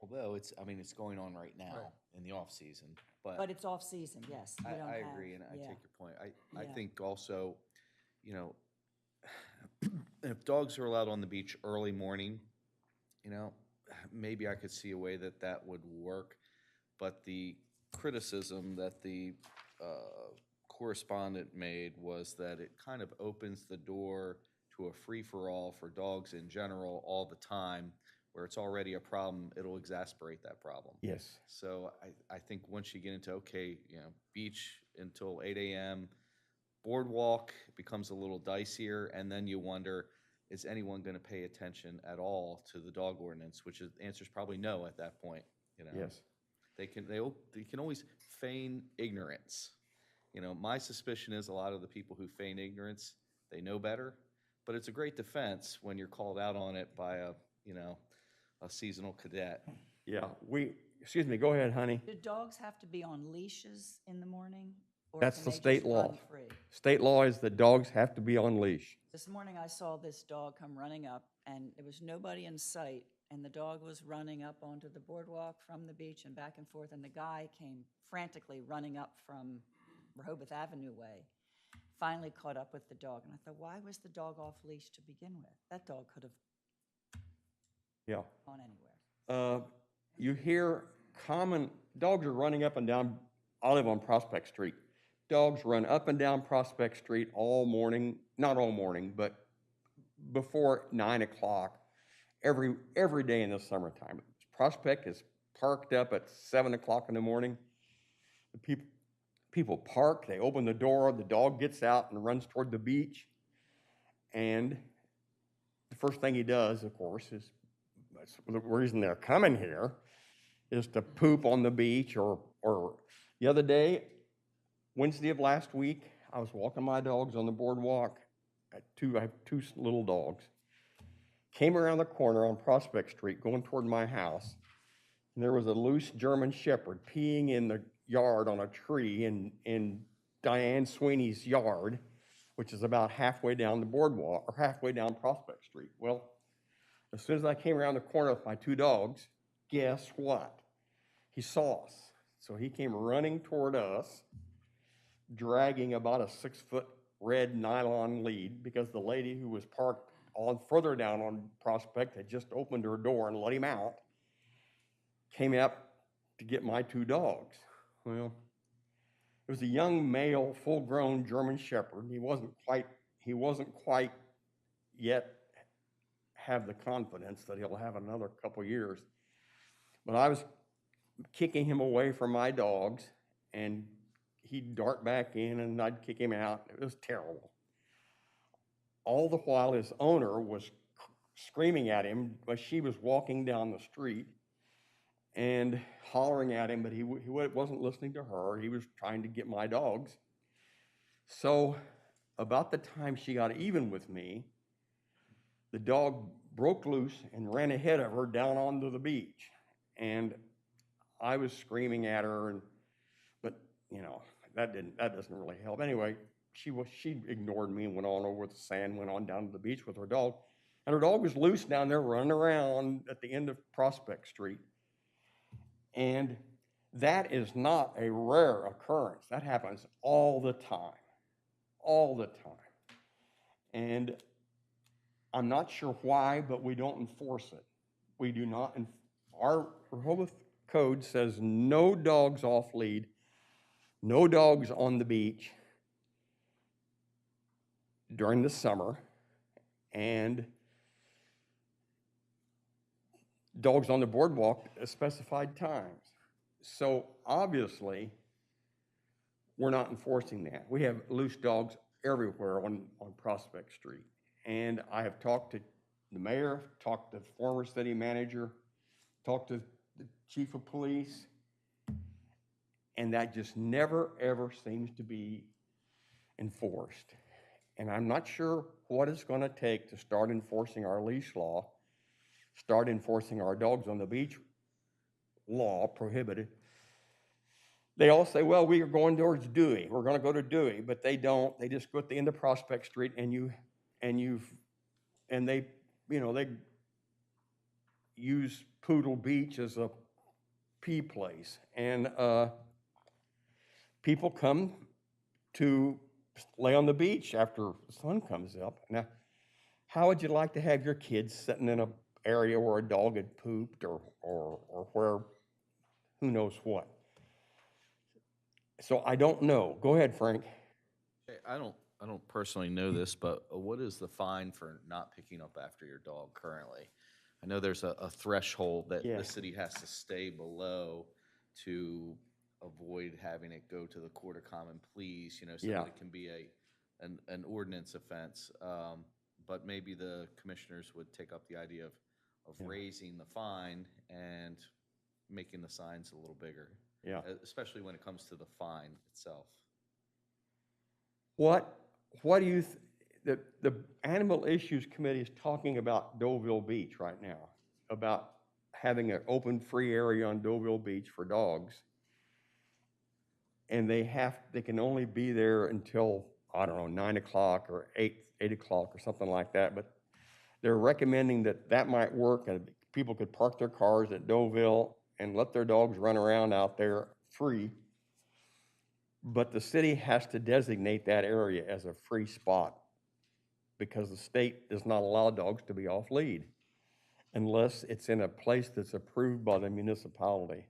Although it's going on right now in the off-season, But it's off-season, yes. You don't I have- agree, and I yeah. take your point. I Yeah. think also, if dogs are allowed on the beach early morning, maybe I could see a way that would work. But the criticism that the correspondent made was that it kind of opens the door to a free-for-all for dogs in general all the time, where it's already a problem, it'll exasperate that problem. Yes. So I think once you get into, beach until 8 a.m., boardwalk becomes a little dicier, and then you wonder, is anyone going to pay attention at all to the dog ordinance, which is, the answer is probably no at that point, Yes. They can always feign ignorance. My suspicion is a lot of the people who feign ignorance, they know better, but it's a great defense when you're called out on it by a seasonal cadet. Yeah, excuse me, go ahead, honey. Do dogs have to be on leashes in the morning? Or That's can the they just state run law. free? State law is that dogs have to be on leash. This morning I saw this dog come running up, and there was nobody in sight, and the dog was running up onto the boardwalk from the beach and back and forth, and the guy came frantically running up from Rehoboth Avenue way, finally caught up with the dog, and I thought, why was the dog off leash to begin with? That dog could have Yeah. gone anywhere. You hear dogs are running up and down, I live on Prospect Street. Dogs run up and down Prospect Street all morning, not all morning, but before 9 o'clock, every day in the summertime. Prospect is parked up at 7 o'clock in the morning. The people park, they open the door, the dog gets out and runs toward the beach. And the first thing he does, of course, is, that's the reason they're coming here, is to poop on the beach. Or the other day, Wednesday of last week, I was walking my dogs on the boardwalk. I have two little dogs. Came around the corner on Prospect Street going toward my house, and there was a loose German Shepherd peeing in the yard on a tree in Diane Sweeney's yard, which is about halfway down the boardwalk, or halfway down Prospect Street. Well, as soon as I came around the corner with my two dogs, guess what? He saw us. So he came running toward us, dragging about a 6-foot red nylon lead, because the lady who was parked further down on Prospect had just opened her door and let him out, came up to get my two dogs. Well, it was a young male, full-grown German Shepherd. He wasn't quite yet have the confidence that he'll have another couple years. But I was kicking him away from my dogs, and he'd dart back in, and I'd kick him out. It was terrible. All the while, his owner was screaming at him, but she was walking down the street and hollering at him, but he wasn't listening to her. He was trying to get my dogs. So about the time she got even with me, the dog broke loose and ran ahead of her down onto the beach. And I was screaming at her, but that doesn't really help. Anyway, she ignored me and went on over the sand, went on down to the beach with her dog. And her dog was loose down there running around at the end of Prospect Street. And that is not a rare occurrence. That happens all the time. All the time. And I'm not sure why, but we don't enforce it. We do not. Our Rehoboth Code says no dogs off lead no dogs on the beach during the summer, and dogs on the boardwalk at specified times. So obviously, we're not enforcing that. We have loose dogs everywhere on Prospect Street. And I have talked to the mayor, talked to the former city manager, talked to the chief of police, and that just never, ever seems to be enforced. And I'm not sure what it's gonna take to start enforcing our leash law, start enforcing our dogs on the beach law prohibited. They all say, well, we are going towards Dewey. We're gonna go to Dewey, but they don't. They just go at the end of Prospect Street and they use Poodle Beach as a pee place. And people come to lay on the beach after the sun comes up. Now, how would you like to have your kids sitting in an area where a dog had pooped or where who knows what? So I don't know. Go ahead, Frank. Hey, I don't personally know this, but what is the fine for not picking up after your dog currently? I know there's a threshold that Yeah. the city has to stay below to avoid having it go to the court of common pleas, so Yeah. that it can be an ordinance offense. But maybe the commissioners would take up the idea of raising the fine and making the signs a little bigger. Yeah. Especially when it comes to the fine itself. What do you, the Animal Issues Committee is talking about Deauville Beach right now, about having an open, free area on Deauville Beach for dogs. And they can only be there until, I don't know, 9 o'clock or 8 o'clock or something like that. But they're recommending that might work, and people could park their cars at Deauville and let their dogs run around out there free. But the city has to designate that area as a free spot because the state does not allow dogs to be off lead unless it's in a place that's approved by the municipality.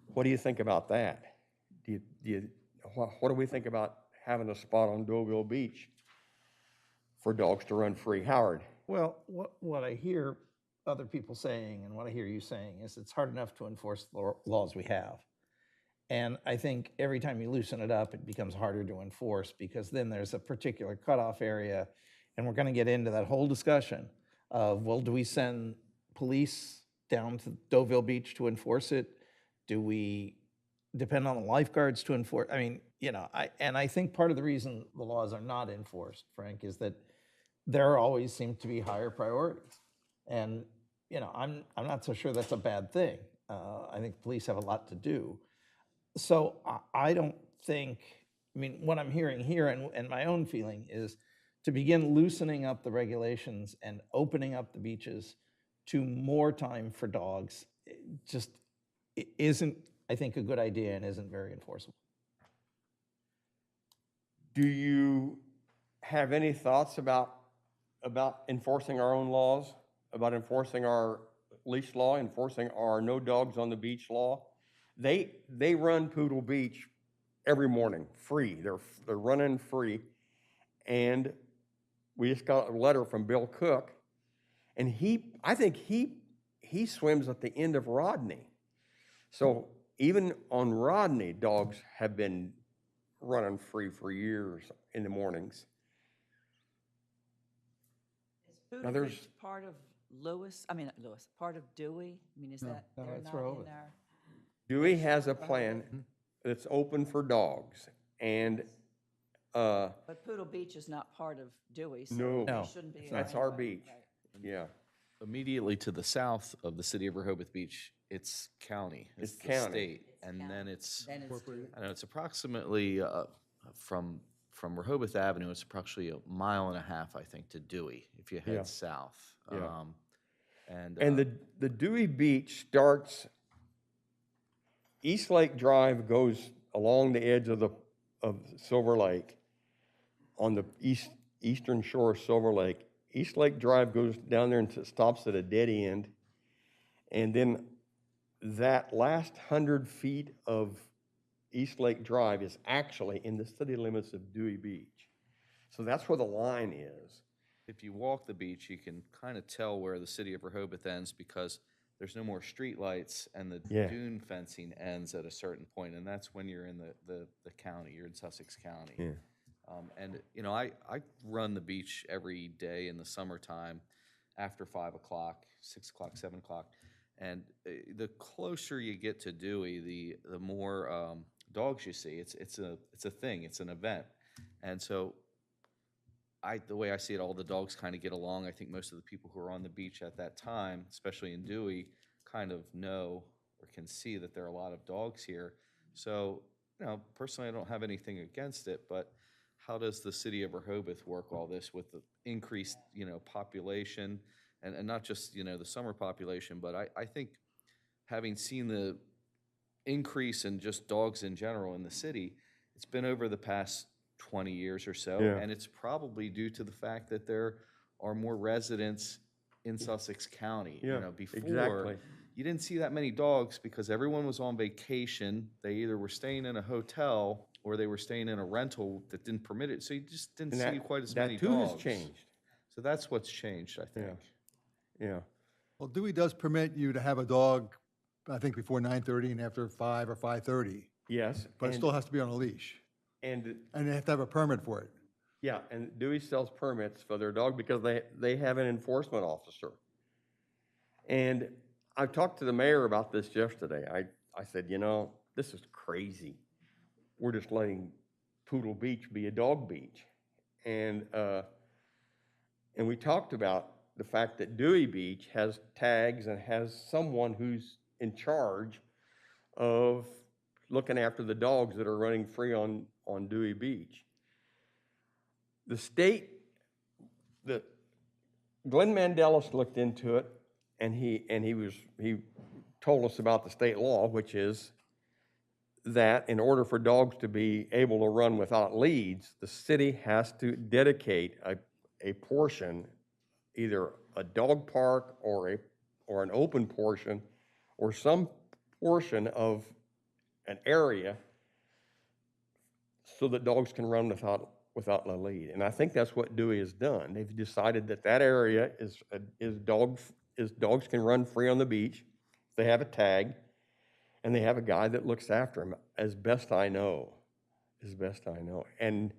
What do you think about that? What do we think about having a spot on Deauville Beach for dogs to run free? Howard? Well, what I hear other people saying and what I hear you saying is it's hard enough to enforce the laws we have. And I think every time you loosen it up, it becomes harder to enforce because then there's a particular cutoff area. And we're going to get into that whole discussion of, well, do we send police down to Deauville Beach to enforce it? Do we depend on the lifeguards to enforce? I mean, I think part of the reason the laws are not enforced, Frank, is that there always seem to be higher priorities. And, I'm not so sure that's a bad thing. I think police have a lot to do. So I don't think, what I'm hearing here and my own feeling is to begin loosening up the regulations and opening up the beaches to more time for dogs just isn't, I think, a good idea and isn't very enforceable. Do you have any thoughts about enforcing our own laws, about enforcing our leash law, enforcing our no dogs on the beach law? They run Poodle Beach every morning, free. They're running free. And we just got a letter from Bill Cook, and I think he swims at the end of Rodney. So even on Rodney, dogs have been running free for years in the mornings. Is Poodle there's- Beach part of part of Dewey? Is No, that, no, they're it's not Rehoboth. in there? Dewey has a plan that's open for dogs, and But Poodle Beach is not part of Dewey, so No. they No, shouldn't be it's there that's our anyway, beach. right. Yeah, Immediately to the south of the city of Rehoboth Beach, it's county. It's the county. state. It's And county. then it's, Then it's Dewey. I know it's approximately, from Rehoboth Avenue, it's approximately a mile and a half, I think, to Dewey, if you Yeah. head south. Yeah. And the Dewey Beach starts, East Lake Drive goes along the edge of Silver Lake on the eastern shore of Silver Lake. East Lake Drive goes down there and stops at a dead end. And then that last 100 feet of East Lake Drive is actually in the city limits of Dewey Beach. So that's where the line is. If you walk the beach, you can kind of tell where the city of Rehoboth ends because there's no more streetlights and the Yeah. dune fencing ends at a certain point, and that's when you're in the county, you're in Sussex County. Yeah. And, you know, I run the beach every day in the summertime after 5 o'clock, 6 o'clock, 7 o'clock. And the closer you get to Dewey, the more dogs you see. It's a thing, it's an event. And so the way I see it, all the dogs kind of get along. I think most of the people who are on the beach at that time, especially in Dewey, kind of know or can see that there are a lot of dogs here. So, you know, personally, I don't have anything against it, but how does the city of Rehoboth work all this with the increased, you know, population and not just, you know, the summer population, but I think having seen the increase in just dogs in general in the city, it's been over the past 20 years or so, Yeah. and it's probably due to the fact that there are more residents in Sussex County. Yeah, You know, before exactly. you didn't see that many dogs because everyone was on vacation. They either were staying in a hotel or they were staying in a rental that didn't permit it. So you just didn't And see quite as many that too has dogs. changed. So that's what's changed, I think. Yeah. Well, Dewey does permit you to have a dog, I think, before 9:30 and after 5 or 5:30, Yes. but it and- still has to be on a leash, And and they have to have a permit for it. yeah, and Dewey sells permits for their dog because they have an enforcement officer. And I talked to the mayor about this yesterday. I said, you know, this is crazy. We're just letting Poodle Beach be a dog beach. And we talked about the fact that Dewey Beach has tags and has someone who's in charge of looking after the dogs that are running free on Dewey Beach. The state, Glenn Mandelis looked into it, and he told us about the state law, which is that in order for dogs to be able to run without leads, the city has to dedicate a portion, either a dog park or an open portion, or some portion of an area so that dogs can run without a lead. And I think that's what Dewey has done. They've decided that that area is dogs can run free on the beach. They have a tag, and they have a guy that looks after them, as best I know. And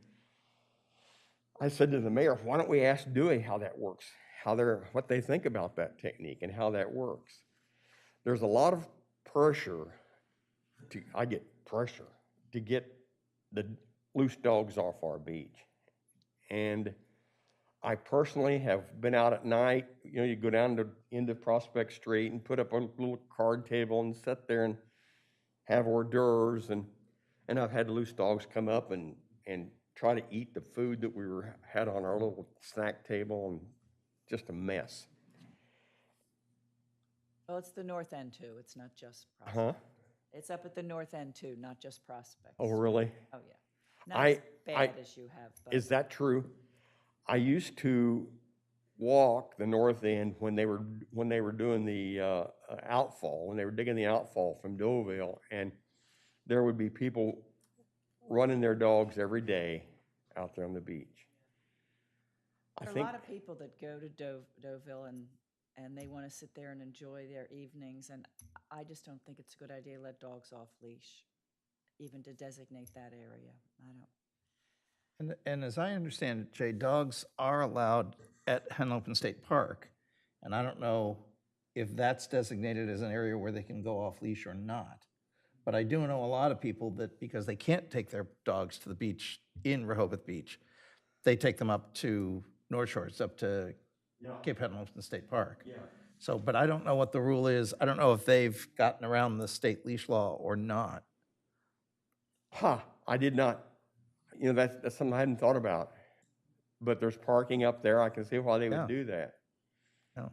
I said to the mayor, why don't we ask Dewey how that works, what they think about that technique and how that works. There's a lot of pressure, I get pressure to get the loose dogs off our beach. And I personally have been out at night, you know, you go down into Prospect Street and put up a little card table and sit there and have hors d'oeuvres, and I've had loose dogs come up and try to eat the food that had on our little snack table, and just a mess. Well, it's the north end too, it's not just Huh? Prospect. It's up at the north end too, not just Prospect. Oh, really? Oh, yeah. Not I- as bad as you have, but. Is that true? I used to walk the north end when they were doing the outfall, when they were digging the outfall from Deauville, and there would be people running their dogs every day out there on the beach. There are a lot of people that go to Deauville and they want to sit there and enjoy their evenings, and I just don't think it's a good idea to let dogs off leash, even to designate that area. I don't. And as I understand it, Jay, dogs are allowed at Henlopen State Park. And I don't know if that's designated as an area where they can go off leash or not. But I do know a lot of people that, because they can't take their dogs to the beach in Rehoboth Beach, they take them up to North Shores, up to Cape Henlopen State Park. Yeah. So, but I don't know what the rule is. I don't know if they've gotten around the state leash law or not. I did not, you know, that's something I hadn't thought about. But there's parking up there, I can see why they Yeah. would do that. No.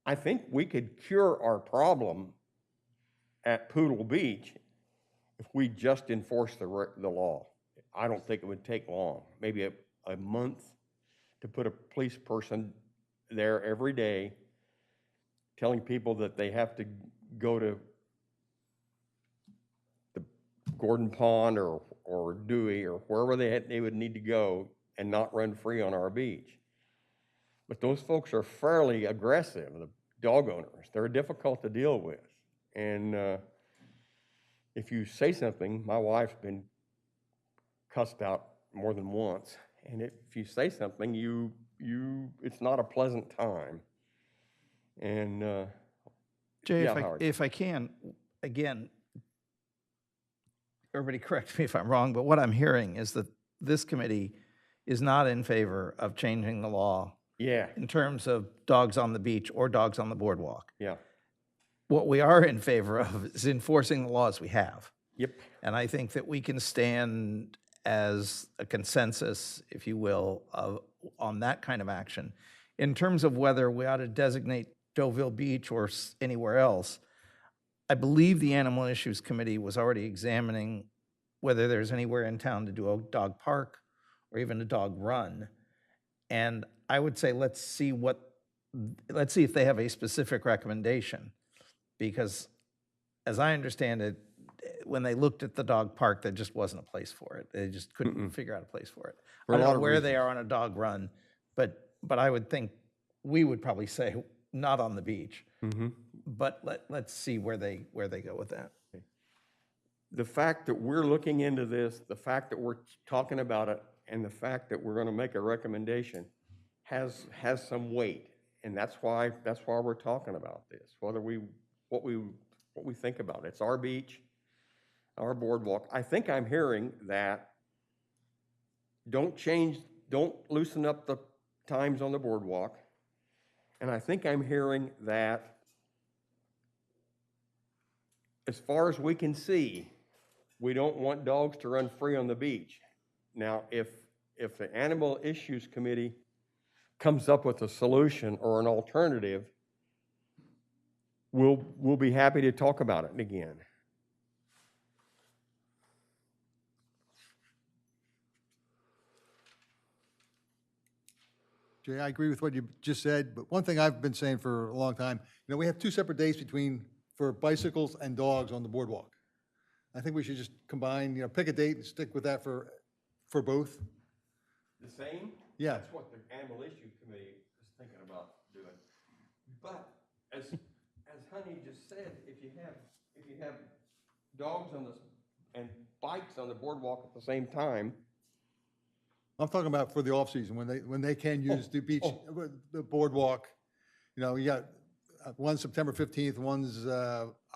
I think we could cure our problem at Poodle Beach if we just enforce the law. I don't think it would take long, maybe a month, to put a police person there every day telling people that they have to go to the Gordon Pond or Dewey or wherever they would need to go and not run free on our beach. But those folks are fairly aggressive, the dog owners. They're difficult to deal with. And if you say something, my wife's been cussed out more than once. And if you say something, it's not a pleasant time. And Jay, yeah, Howard. if I can, again, everybody correct me if I'm wrong, but what I'm hearing is that this committee is not in favor of changing the law Yeah, in terms of dogs on the beach or dogs on the boardwalk. yeah, What we are in favor of is enforcing the laws we have. yep, And I think that we can stand as a consensus, if you will, on that kind of action. In terms of whether we ought to designate Deauville Beach or anywhere else, I believe the Animal Issues Committee was already examining whether there's anywhere in town to do a dog park or even a dog run. And I would say, let's see if they have a specific recommendation. Because as I understand it, when they looked at the dog park, there just wasn't a place for it. They just couldn't figure out a place for it. For I a don't lot know of where they reasons. are on a dog run, but I would think we would probably say not on the beach. But let's see where they go with that. The fact that we're looking into this, the fact that we're talking about it, and the fact that we're going to make a recommendation has some weight, and that's why we're talking about this. What we think about it. It's our beach, our boardwalk. I think I'm hearing that don't loosen up the times on the boardwalk, and I think I'm hearing that as far as we can see, we don't want dogs to run free on the beach. Now, if the Animal Issues Committee comes up with a solution or an alternative, we'll be happy to talk about it again. Jay, I agree with what you just said, but one thing I've been saying for a long time, we have 2 separate dates for bicycles and dogs on the boardwalk. I think we should just combine, pick a date and stick with that for both. The same? Yeah. That's what the Animal Issue Committee is thinking about doing. But as Honey just said, if you have dogs and bikes on the boardwalk at the same time, I'm talking about for the off-season, when they can use the beach, the boardwalk. You got one's September 15th, one's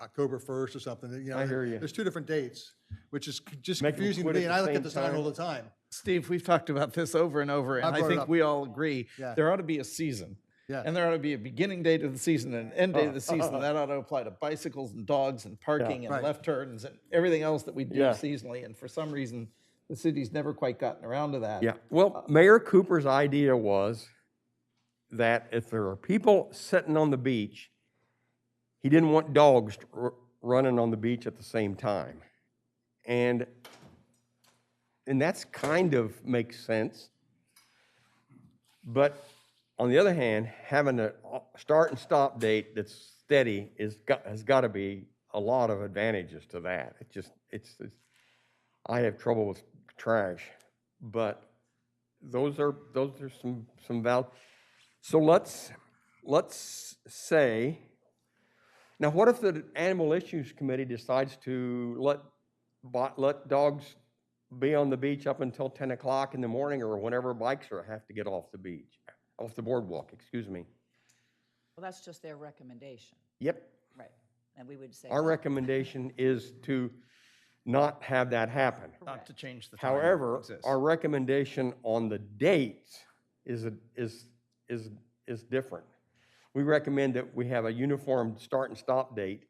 October 1st or something. I hear you. There's 2 different dates, which is just Make them confusing to quit me, at and the I look same at the sign time. all the time. Steve, we've talked about this over and over, and I I brought it think up. we all agree. Yeah. There ought to be a season. Yeah. And there ought to be a beginning date of the season and an end date of the season. That ought to apply to bicycles and dogs and parking and Right. left turns and everything else that we do Yeah. seasonally. And for some reason, the city's never quite gotten around to that. yeah. Well, Mayor Cooper's idea was that if there are people sitting on the beach, he didn't want dogs running on the beach at the same time. And that's kind of makes sense. But on the other hand, having a start and stop date that's steady has got to be a lot of advantages to that. It's I have trouble with trash, but those are some valid. So let's say, now what if the Animal Issues Committee decides to let dogs be on the beach up until 10 o'clock in the morning or whenever bikes have to get off the boardwalk, excuse me. Well, that's just their recommendation, Yep. right? And we would say. Our no. recommendation is to not have that happen. Not to change the time. that However, exists. our recommendation on the dates is different. We recommend that we have a uniform start and stop date,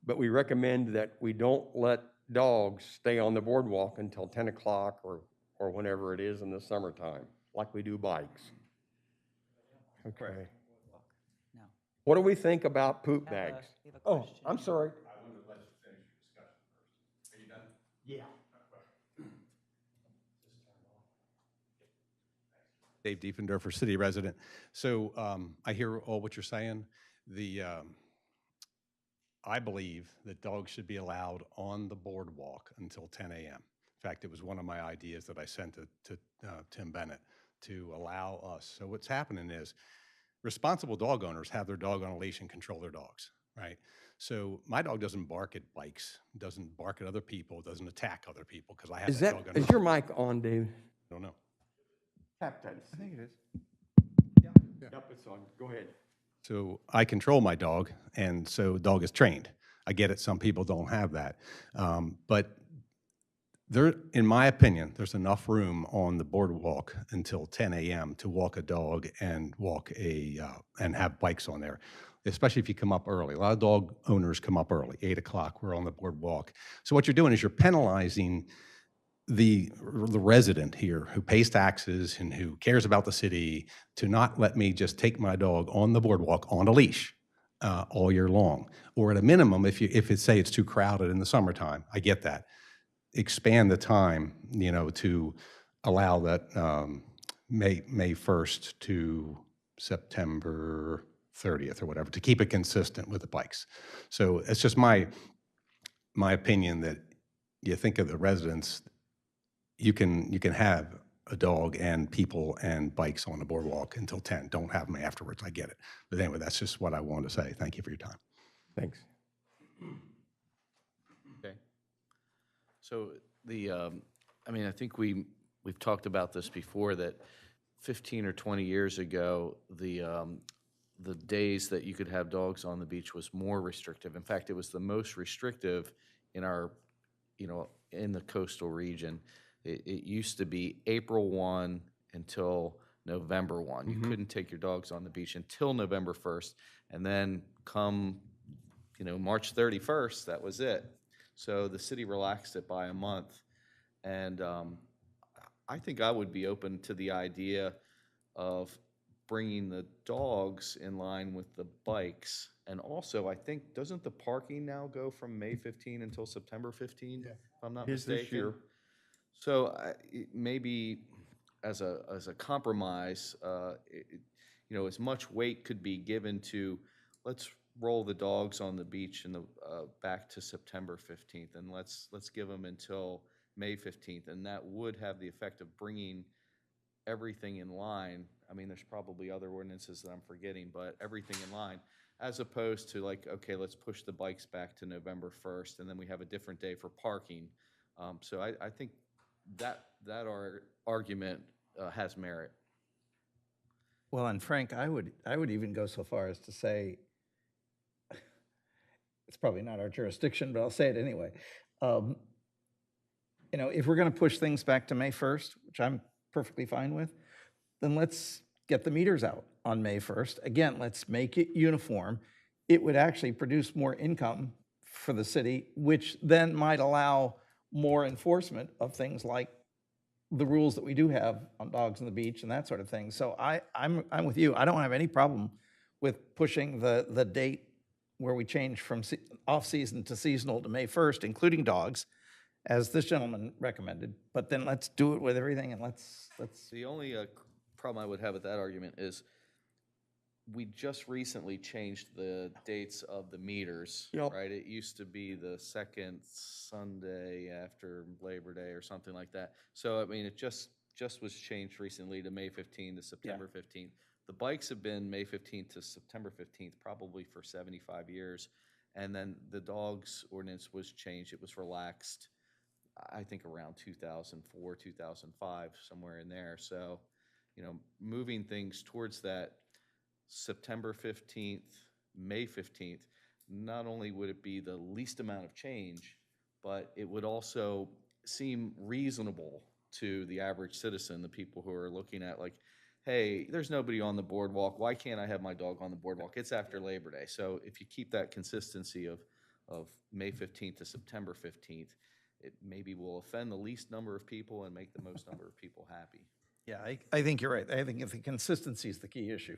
but we recommend that we don't let dogs stay on the boardwalk until 10 o'clock or whenever it is in the summertime, like we do bikes. Okay. No. What do we think about poop We have a- bags? we have a Oh, question. I'm sorry. Dave Diefendorfer, city resident. So I hear all what you're saying. I believe that dogs should be allowed on the boardwalk until 10 a.m. In fact, it was one of my ideas that I sent to Tim Bennett to allow us. So what's happening is responsible dog owners have their dog on a leash and control their dogs, right? So my dog doesn't bark at bikes, doesn't bark at other people, doesn't attack other people because I have Is that that, dog under. is your mic on, David? I don't know. Tap that. I think it is. Yep, it's on. Go ahead. So I control my dog, and so dog is trained. I get it. Some people don't have that, but there, in my opinion, there's enough room on the boardwalk until 10 a.m. to walk a dog and walk and have bikes on there, especially if you come up early. A lot of dog owners come up early, 8 o'clock. We're on the boardwalk. So what you're doing is you're penalizing the resident here who pays taxes and who cares about the city to not let me just take my dog on the boardwalk on a leash all year long. Or at a minimum, if it's say it's too crowded in the summertime, I get that. Expand the time, to allow that May 1st to September 30th or whatever, to keep it consistent with the bikes. So it's just my opinion that you think of the residents. You can have a dog and people and bikes on the boardwalk until 10. Don't have them afterwards. I get it. But anyway, that's just what I wanted to say. Thank you for your time. Thanks. Okay. So I think we've talked about this before, that 15 or 20 years ago, the days that you could have dogs on the beach was more restrictive. In fact, it was the most restrictive in our, in the coastal region. It used to be April 1 until November 1. You couldn't take your dogs on the beach until November 1st. And then come, March 31st, that was it. So the city relaxed it by a month. And I think I would be open to the idea of bringing the dogs in line with the bikes. And also, I think, doesn't the parking now go from May 15 until September 15? Yeah. If I'm not It is this mistaken. year. So maybe as a compromise, as much weight could be given to, let's roll the dogs on the beach and back to September 15th, and let's give them until May 15th, and that would have the effect of bringing everything in line. I mean, there's probably other ordinances that I'm forgetting, but everything in line, as opposed to okay, let's push the bikes back to November 1st, and then we have a different day for parking. So I think that our argument has merit. Well, and Frank, I would even go so far as to say, it's probably not our jurisdiction, but I'll say it anyway. If we're going to push things back to May 1st, which I'm perfectly fine with, then let's get the meters out on May 1st. Again, let's make it uniform. It would actually produce more income for the city, which then might allow more enforcement of things like the rules that we do have on dogs on the beach and that sort of thing. So I'm with you. I don't have any problem with pushing the date where we change from off-season to seasonal to May 1st, including dogs, as this gentleman recommended. But then let's do it with everything, and let's. The only problem I would have with that argument is we just recently changed the dates of the meters, Yep. right? It used to be the second Sunday after Labor Day or something like that. So, I mean, it just was changed recently to May 15th to September 15th. The bikes have been May 15th to September 15th probably for 75 years. And then the dogs ordinance was changed. It was relaxed, I think, around 2004, 2005, somewhere in there. So, moving things towards that September 15th, May 15th, not only would it be the least amount of change, but it would also seem reasonable to the average citizen, the people who are looking at hey, there's nobody on the boardwalk. Why can't I have my dog on the boardwalk? It's after Labor Day. So if you keep that consistency of May 15th to September 15th, it maybe will offend the least number of people and make the most number of people happy. Yeah, I think you're right. I think if the consistency is the key issue.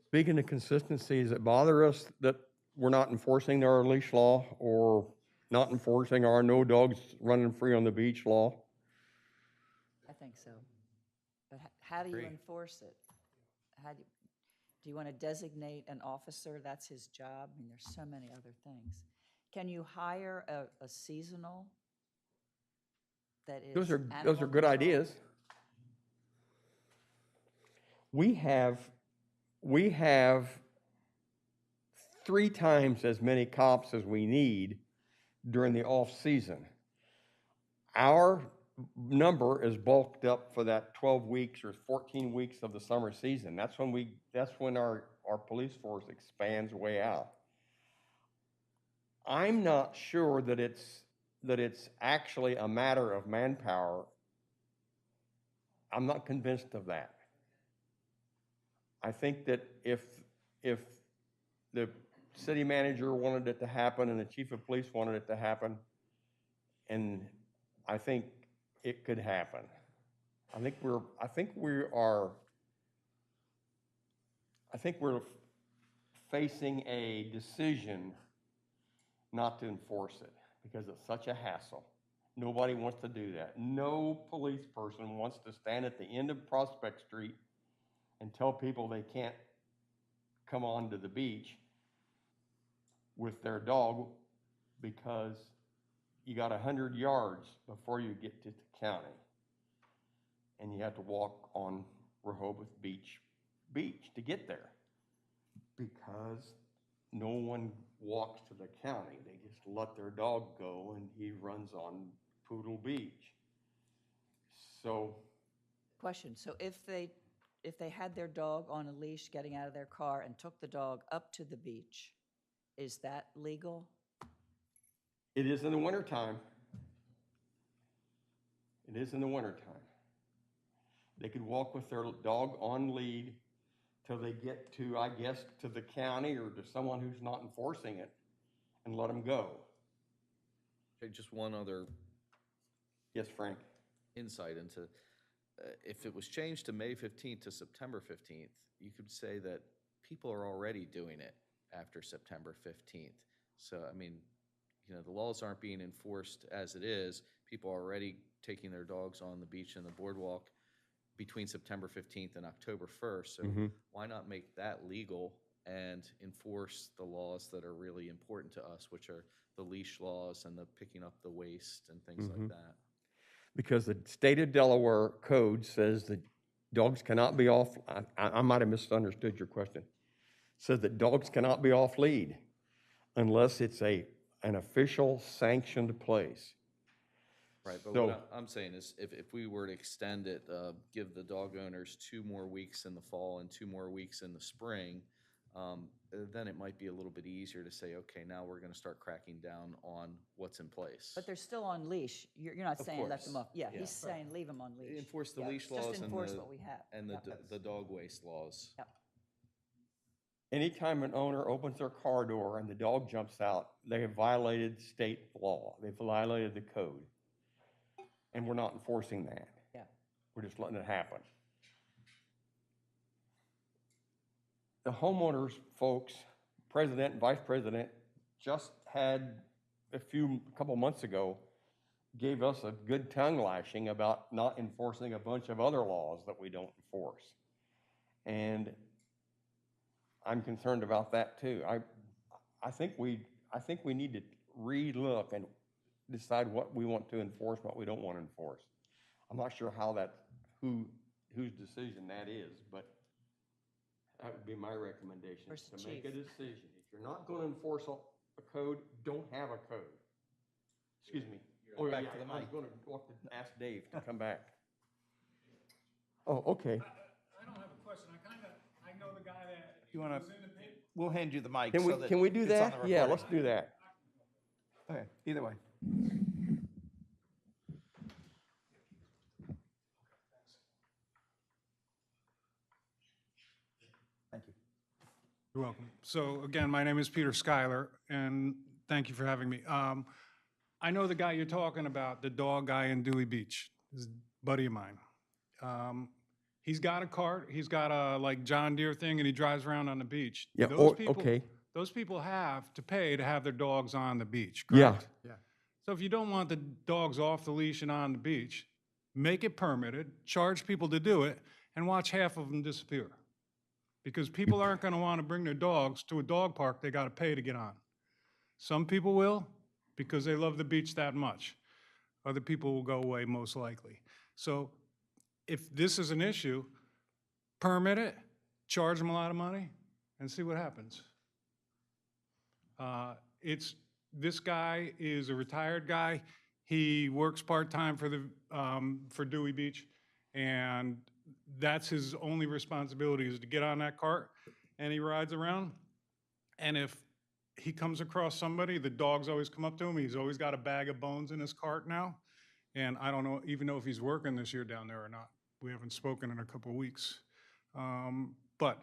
Speaking of consistency, does it bother us that we're not enforcing our leash law or not enforcing our no dogs running free on the beach law? I think so. But how do you enforce it? Do you want to designate an officer? That's his job. I mean, there's so many other things. Can you hire a seasonal that is Those are animal good control? ideas. We have 3 times as many cops as we need during the off-season. Our number is bulked up for that 12 weeks or 14 weeks of the summer season. That's when our police force expands way out. I'm not sure that it's actually a matter of manpower. I'm not convinced of that. I think that if the city manager wanted it to happen and the chief of police wanted it to happen, and I think it could happen. I think we're facing a decision not to enforce it because it's such a hassle. Nobody wants to do that. No police person wants to stand at the end of Prospect Street and tell people they can't come onto the beach with their dog because you got 100 yards before you get to the county. And you have to walk on Rehoboth Beach to get there because no one walks to the county. They just let their dog go and he runs on Poodle Beach. So, Question, so if they had their dog on a leash getting out of their car and took the dog up to the beach, is that legal? it is in the wintertime. It is in the wintertime. They could walk with their dog on lead till they get to, I guess, to the county or to someone who's not enforcing it and let them go. Okay, just one other Yes, Frank? insight into, if it was changed to May 15th to September 15th, you could say that people are already doing it after September 15th. So, I mean, the laws aren't being enforced as it is. People are already taking their dogs on the beach and the boardwalk between September 15th and October 1st. So why not make that legal and enforce the laws that are really important to us, which are the leash laws and the picking up the waste and things like that? Because the state of Delaware code says that dogs cannot be off, I might have misunderstood your question. Says that dogs cannot be off lead unless it's an official sanctioned place. Right, but So- what I'm saying is if we were to extend it, give the dog owners 2 more weeks in the fall and 2 more weeks in the spring, then it might be a little bit easier to say, okay, now we're going to start cracking down on what's in place. But they're still on leash. You're not Of saying let them course, off. Yeah, yeah. he's saying leave them on leash. Enforce the Yeah, leash laws Just and enforce the, what we have. and Yep. the dog waste laws. Yep. Anytime an owner opens their car door and the dog jumps out, they have violated state law. They've violated the code. And we're not enforcing that. Yeah. We're just letting it happen. The homeowners folks, president and vice president, just had a couple months ago, gave us a good tongue lashing about not enforcing a bunch of other laws that we don't enforce. And I'm concerned about that too. I think we need to re-look and decide what we want to enforce, what we don't want to enforce. I'm not sure how whose decision that is, but that would be my recommendation, Where's to the make a chief? decision. If you're not going to enforce a code, don't have a code. Excuse me. Oh, Back yeah, to the I was mic. going to ask Dave to come back. Oh, okay. I don't have a question. I know the guy that You wanna- was in the pit. We'll hand you the mic Can so that we do it's on that? the Yeah, recording. let's do that. Okay, either way. Thank you. You're welcome. So again, my name is Peter Schuyler, and thank you for having me. I know the guy you're talking about, the dog guy in Dewey Beach, is a buddy of mine. He's got a cart, he's got a like John Deere thing, and he drives around on the beach. Yeah, okay. Those people have to pay to have their dogs on the beach, Yeah. correct? Yeah. So if you don't want the dogs off the leash and on the beach, make it permitted, charge people to do it, and watch half of them disappear. because people aren't going to want to bring their dogs to a dog park they got to pay to get on. Some people will because they love the beach that much. Other people will go away most likely. So if this is an issue, permit it, charge them a lot of money, and see what happens. This guy is a retired guy. He works part-time for Dewey Beach, and that's his only responsibility is to get on that cart, and he rides around. And if he comes across somebody, the dogs always come up to him. He's always got a bag of bones in his cart now, and I don't even know if he's working this year down there or not. We haven't spoken in a couple of weeks. But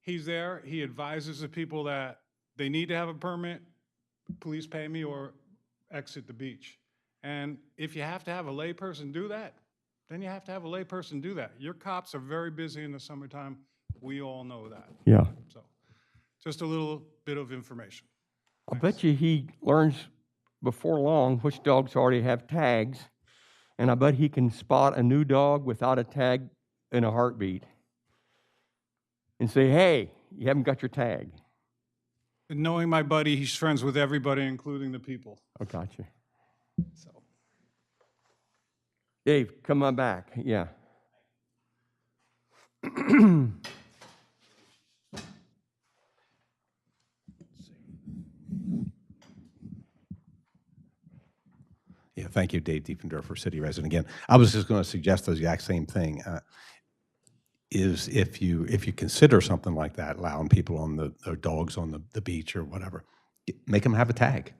he's there. He advises the people that they need to have a permit, please pay me or exit the beach. And if you have to have a layperson do that, then you have to have a layperson do that. Your cops are very busy in the summertime. We all know that. Yeah. So just a little bit of information. I bet you he learns before long which dogs already have tags, and I bet he can spot a new dog without a tag in a heartbeat and say, hey, you haven't got your tag. And knowing my buddy, he's friends with everybody, including the people. I got you. So. Dave, come on back. Yeah. Yeah, thank you, Dave Diefendorfer, city resident. Again, I was just going to suggest the exact same thing. Is if you consider something like that, allowing people on their dogs on the beach or whatever, make them have a tag,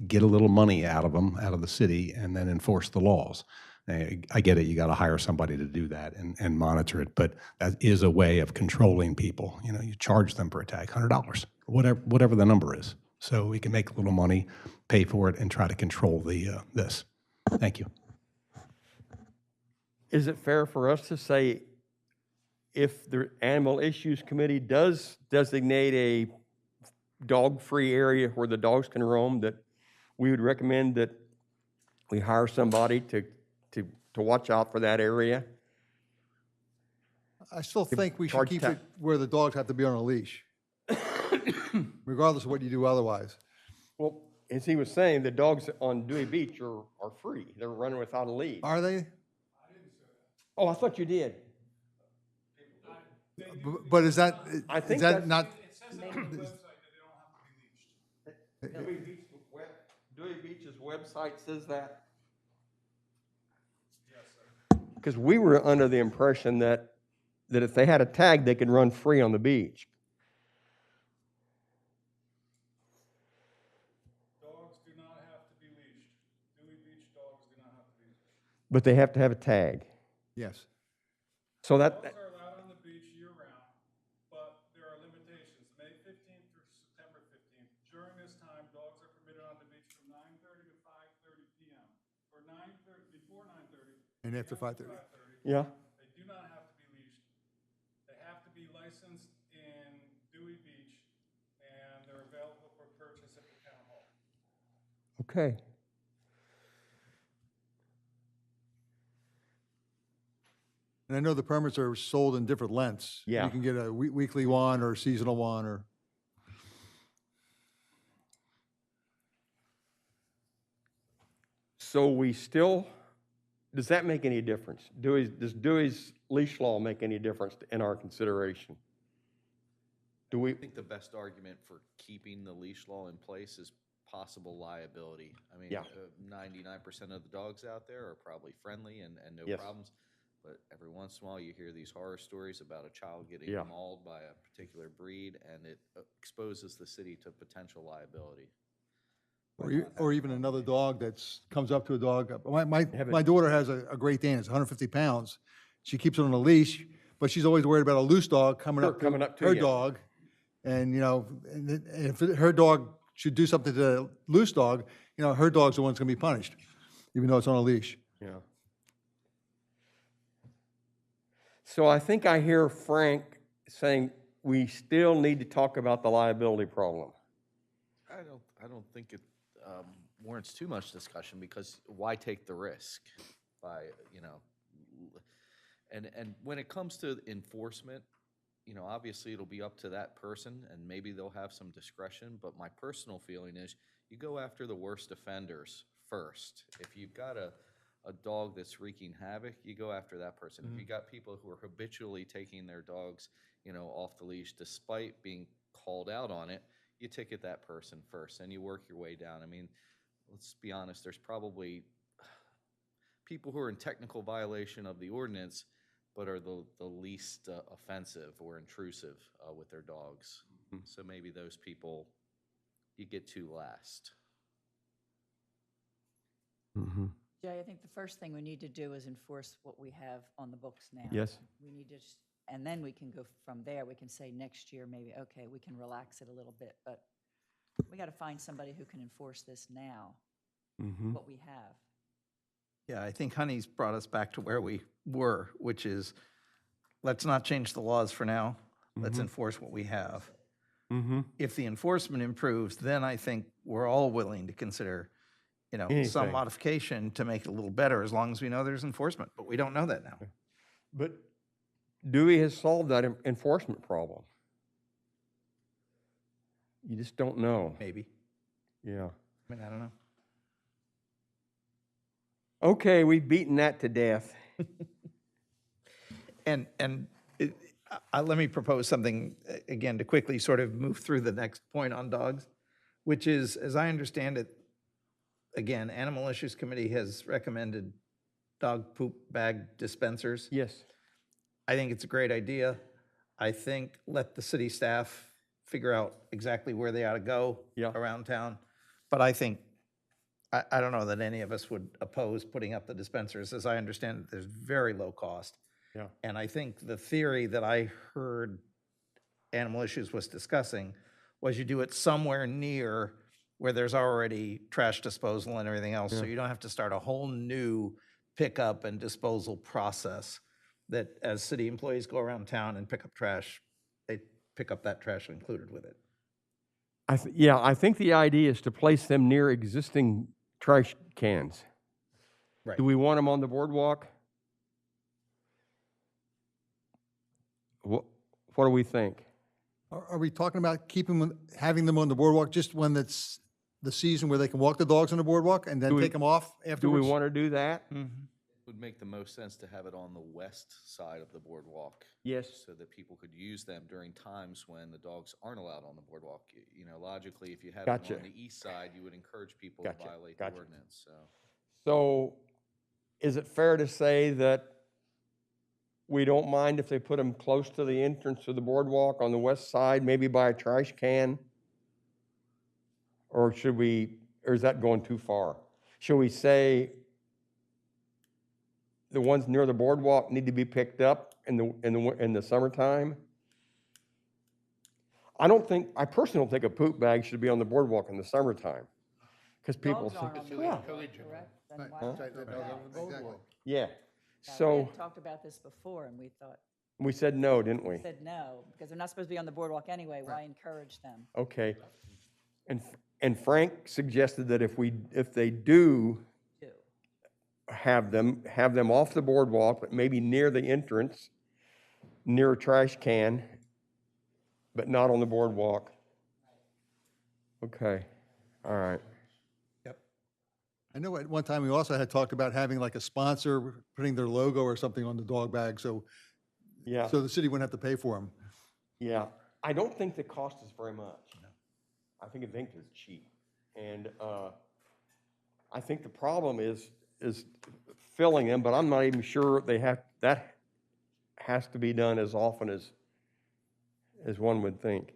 get a little money out of them, out of the city, and then enforce the laws. I get it, you got to hire somebody to do that and monitor it, but that is a way of controlling people. You know, you charge them for a tag, $100, whatever the number is. So we can make a little money, pay for it, and try to control this. Thank you. Is it fair for us to say if the Animal Issues Committee does designate a dog-free area where the dogs can roam, that we would recommend that we hire somebody to watch out for that area? I still think we should charge keep ta- it where the dogs have to be on a leash, regardless of what you do otherwise. Well, as he was saying, the dogs on Dewey Beach are free. They're running without a lead. Are they? Oh, I thought you did. But is that, I is think that that's- not, It says it on the website that they don't have to be leashed. Dewey Beach's website says that? Because we were under the impression that if they had a tag, they could run free on the beach. Dogs do not have to be leashed. Dewey Beach dogs do not have to be leashed. But they have to have a tag. yes. So Dogs that, are allowed on the beach year-round, but there are limitations. May 15th through September 15th. During this time, dogs are permitted on the beach from 9:30 to 5:30 p.m. Or 9:30, before 9:30. And after 5:30. yeah, They do not have to be leashed. They have to be licensed in Dewey Beach, and they're available for purchase at the town hall. okay. And I know the permits are sold in different lengths. Yeah. You can get a weekly one or a seasonal one or. So we still, does that make any difference? Does Dewey's leash law make any difference in our consideration? Do we, I think the best argument for keeping the leash law in place is possible liability. I mean, Yeah. 99% of the dogs out there are probably friendly and no Yes. problems. But every once in a while, you hear these horror stories about a child getting Yeah. mauled by a particular breed, and it exposes the city to potential liability. Or even another dog comes up to a dog. My Have it- my daughter has a Great Dane, it's 150 pounds. She keeps it on a leash, but she's always worried about a loose dog coming Sure, up coming up to her you. dog. And, you know, and if her dog should do something to the loose dog, you know, her dog's the one that's gonna be punished, even though it's on a leash. yeah. So I think I hear Frank saying we still need to talk about the liability problem. I don't think it warrants too much discussion, because why take the risk by, you know, and when it comes to enforcement, you know, obviously it'll be up to that person and maybe they'll have some discretion, but my personal feeling is you go after the worst offenders first. If you've got a dog that's wreaking havoc, you go after that person. If you got people who are habitually taking their dogs, you know, off the leash despite being called out on it, you ticket that person first and you work your way down. I mean, let's be honest, there's probably people who are in technical violation of the ordinance, but are the least offensive or intrusive with their dogs. So maybe those people you get to last. Jay, I think the first thing we need to do is enforce what we have on the books now. Yes. We need to, and then we can go from there. We can say next year, maybe, okay, we can relax it a little bit, but we got to find somebody who can enforce this now, what we have. Yeah, I think Honey's brought us back to where we were, which is, let's not change the laws for now. Let's enforce what we have. If the enforcement improves, then I think we're all willing to consider, you know, some Anything. modification to make it a little better, as long as we know there's enforcement, but we don't know that now. But Dewey has solved that enforcement problem. You just don't know. Maybe. Yeah. I mean, I don't know. Okay, we've beaten that to death. And let me propose something, again, to quickly sort of move through the next point on dogs, which is, as I understand it, again, Animal Issues Committee has recommended dog poop bag dispensers. Yes. I think it's a great idea. I think let the city staff figure out exactly where they ought to go Yeah. around town. But I think, I don't know that any of us would oppose putting up the dispensers. As I understand it, there's very low cost. Yeah. And I think the theory that I heard Animal Issues was discussing was you do it somewhere near where there's already trash disposal and everything else. So you don't have to start a whole new pickup and disposal process, that as city employees go around town and pick up trash, they pick up that trash included with it. Yeah, I think the idea is to place them near existing trash cans. Right. Do we want them on the boardwalk? What do we think? Are we talking about having them on the boardwalk just when it's the season where they can walk the dogs on the boardwalk and then Do we- take them off Do we afterwards? want to do that? It would make the most sense to have it on the west side of the boardwalk. Yes. So that people could use them during times when the dogs aren't allowed on the boardwalk. You know, logically, if you had them Gotcha. on the east side, you would encourage people Gotcha, to violate gotcha. the ordinance, so. So is it fair to say that we don't mind if they put them close to the entrance of the boardwalk on the west side, maybe by a trash can? Or or is that going too far? Should we say the ones near the boardwalk need to be picked up in the summertime? I personally don't think a poop bag should be on the boardwalk in the summertime. Because people Dogs aren't on the yeah, boardwalk, correct? Then why not? Exactly. yeah. Yeah, we So had talked about this before, and we thought, we said no, didn't we? said no, because they're not supposed to be on the boardwalk anyway, why encourage them? Okay. And Frank suggested that if they do Too. have them off the boardwalk, but maybe near the entrance, near a trash can, but not on the boardwalk. Okay, all right. I know at one time we also had talked about having like a sponsor putting their logo or something on the dog bag, so Yeah, the city wouldn't have to pay for them. yeah. I don't think the cost is very much. I think it's cheap. And I think the problem is filling them, but I'm not even sure that has to be done as often as one would think.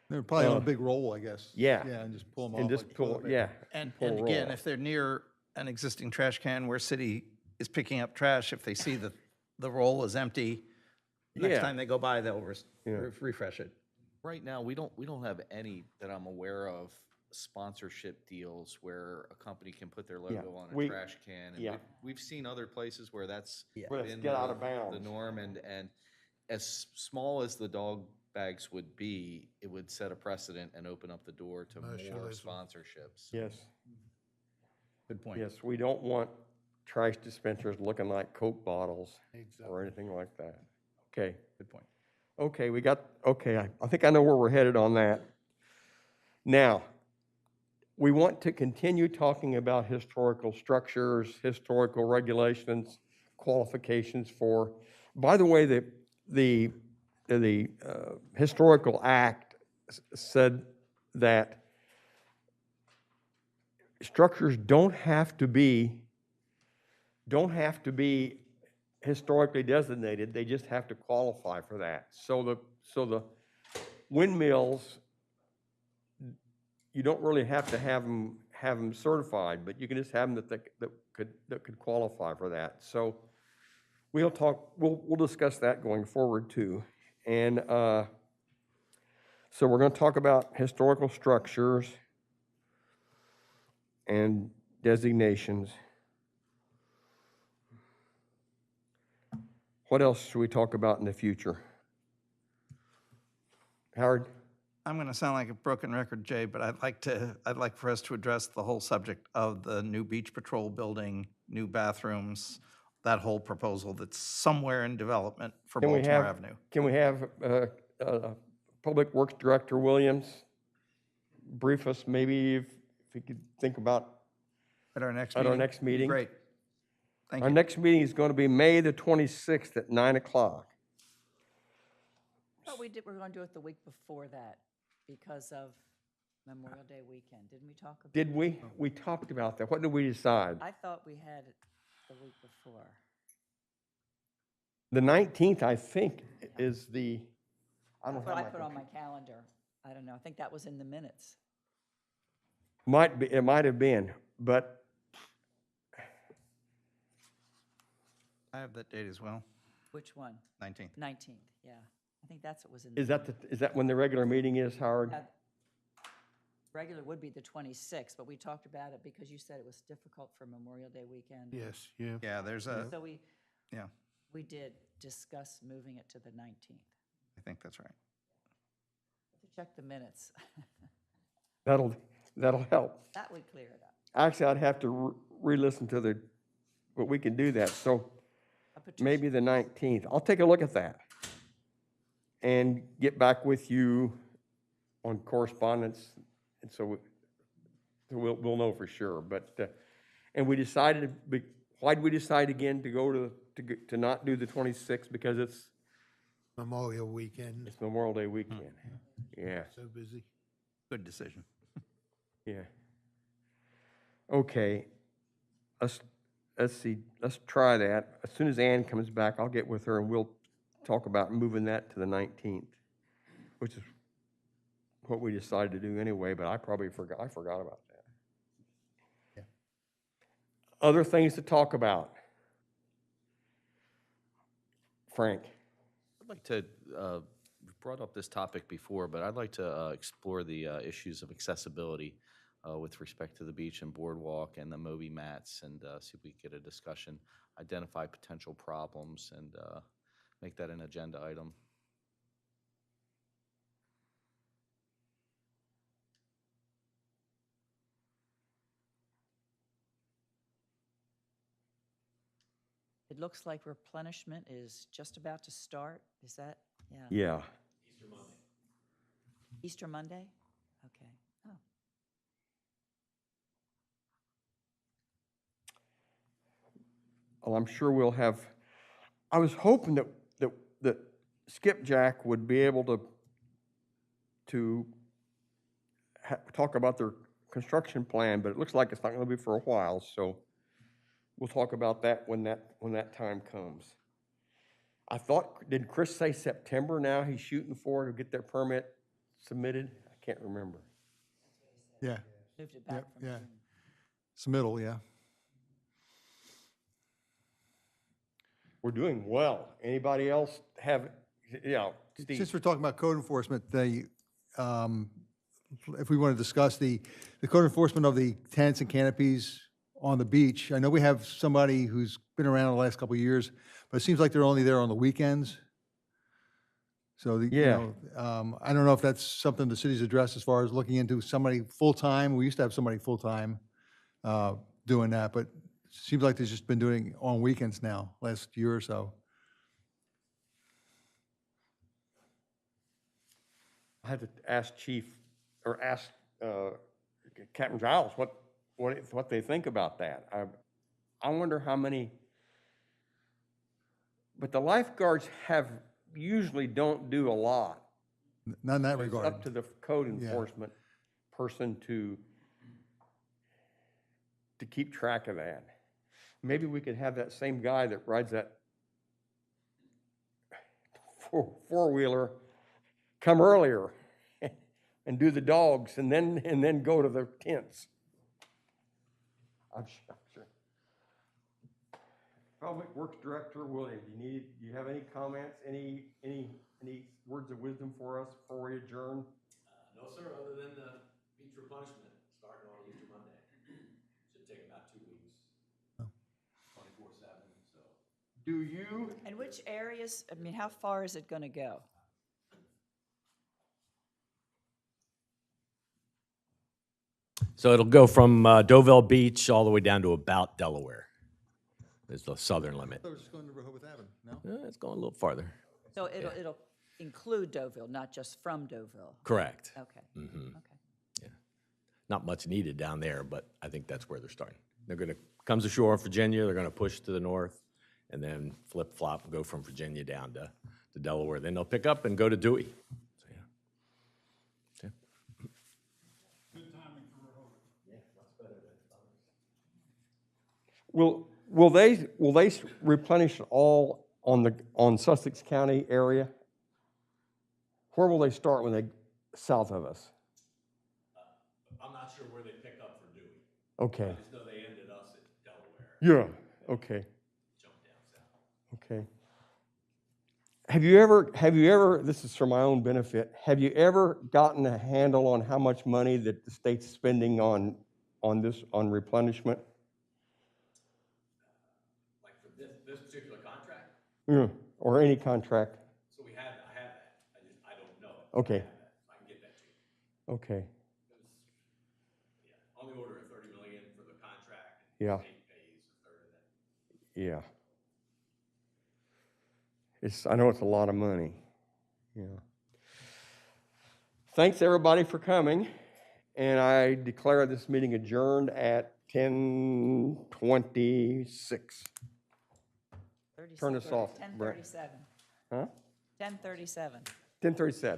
They're probably on a big roll, I guess. Yeah. Yeah, and just pull them off. And just like pull, toilet paper. yeah. And pull again, roll. if they're near an existing trash can where city is picking up trash, if they see that the roll is empty, next Yeah. time they go by, they'll Yeah. refresh it. Right now, we don't have any that I'm aware of sponsorship deals where a company can put their logo on a trash can. And yeah. we've seen other places where that's Where it's been get out of the bounds. norm, and as small as the dog bags would be, it would set a precedent and open up the door to more sponsorships. Yes, Good point. yes, we don't want trash dispensers looking like Coke bottles or anything like that. Okay, Good point. Okay, I think I know where we're headed on that. Now, we want to continue talking about historical structures, historical regulations, qualifications for, by the way, the Historical Act said that structures don't have to be historically designated, they just have to qualify for that. So the windmills, you don't really have to have them certified, but you can just have them that could qualify for that. So we'll discuss that going forward too. And so we're going to talk about historical structures and designations. What else should we talk about in the future? Howard? I'm going to sound like a broken record, Jay, but I'd like for us to address the whole subject of the new beach patrol building, new bathrooms, that whole proposal that's somewhere in development for Baltimore Avenue. Can we have Public Works Director Williams brief us maybe if we could think about At our next at meeting? our next meeting? Great. Thank Our you. next meeting is going to be May the 26th at 9 o'clock. But we were going to do it the week before that because of Memorial Day weekend. Didn't we talk about? Did we? We talked about that. What did we decide? I thought we had it the week before. The 19th, I think, is the, I don't That's what I have put my on my calendar. I don't know. I think that was in the minutes. it might have been, but I have that date as well, Which one? 19th. 19th, yeah. I think that's what was in the. is that when the regular meeting is, Howard? Uh, Regular would be the 26th, but we talked about it because you said it was difficult for Memorial Day weekend. Yes, yeah. Yeah, there's a, So we did discuss moving it to the 19th. I think that's right. To check the minutes. That'll help. That would clear it up. Actually, I'd have to re-listen to but we can do that. So A petition- maybe the 19th. I'll take a look at that and get back with you on correspondence. And so we'll know for sure. But, and we decided, why did we decide again to go to not do the 26th? Because it's Memorial Weekend, Memorial Day weekend. Yeah, so busy. Good decision. yeah. Okay, let's see, let's try that. As soon as Ann comes back, I'll get with her and we'll talk about moving that to the 19th, which is what we decided to do anyway, but I forgot about that. Yeah. Other things to talk about. Frank? I'd like to, we've brought up this topic before, but I'd like to explore the issues of accessibility with respect to the beach and boardwalk and the Moby mats and see if we can get a discussion, identify potential problems, and make that an agenda item. It looks like replenishment is just about to start. Is that, yeah, Yeah. Easter Monday? Okay. Oh, Well, I'm sure we'll have, I was hoping that Skipjack would be able to talk about their construction plan, but it looks like it's not going to be for a while, so we'll talk about that when that time comes. I thought, did Chris say September now he's shooting for to get their permit submitted? I can't remember. Yeah, moved it back Yep, from yeah. June. it's middle, yeah. We're doing well. Anybody else have, Steve? Since we're talking about code enforcement, if we want to discuss the code enforcement of the tents and canopies on the beach, I know we have somebody who's been around the last couple of years, but it seems like they're only there on the weekends. So, Yeah. I don't know if that's something the city's addressed as far as looking into somebody full-time. We used to have somebody full-time doing that, but it seems like they've just been doing on weekends now, last year or so. I had to ask Chief, or ask Captain Giles what they think about that. I wonder how many, but the lifeguards usually don't do a lot. Not in that It's regard. up to the code Yeah. enforcement person to keep track of that. Maybe we could have that same guy that rides that four-wheeler come earlier and do the dogs and then go to the tents. I'm sure. Public Works Director William, do you have any comments, any words of wisdom for us before we adjourn? No, sir, other than the beach replenishment starting on Easter Monday. Should take about 2 weeks, 24/7, so. Do you, And which areas, I mean, how far is it going to go? So it'll go from Deauville Beach all the way down to about Delaware is the southern limit. I thought it was just going to Rehoboth Avenue, no? It's going a little farther. So it'll include Deauville, not just from Deauville? Correct. Okay. Okay. Not much needed down there, but I think that's where they're starting. They're going to, comes ashore in Virginia, they're going to push to the north, and then flip-flop and go from Virginia down to Delaware. Then they'll pick up and go to Dewey. So, yeah. Okay. Good timing for Rehoboth. will they replenish it all on Sussex County area? Where will they start when they south of us? I'm not sure where they pick up for Dewey. Okay. I just know they ended us at Delaware, Yeah. Okay. jumped down south. Okay. Have you ever, this is for my own benefit, have you ever gotten a handle on how much money that the state's spending on replenishment? Like for this particular contract, Yeah, or any contract? so I have that. I don't know it. Okay. I have that. I can get that to you. Okay. Yeah, on the order of 30 million for the contract. Yeah. The state pays a third of that. Yeah. I know it's a lot of money. Yeah. Thanks, everybody, for coming. And I declare this meeting adjourned at 10:26. Turn this off, Brent. 10:37. Huh? 10:37. 10:37.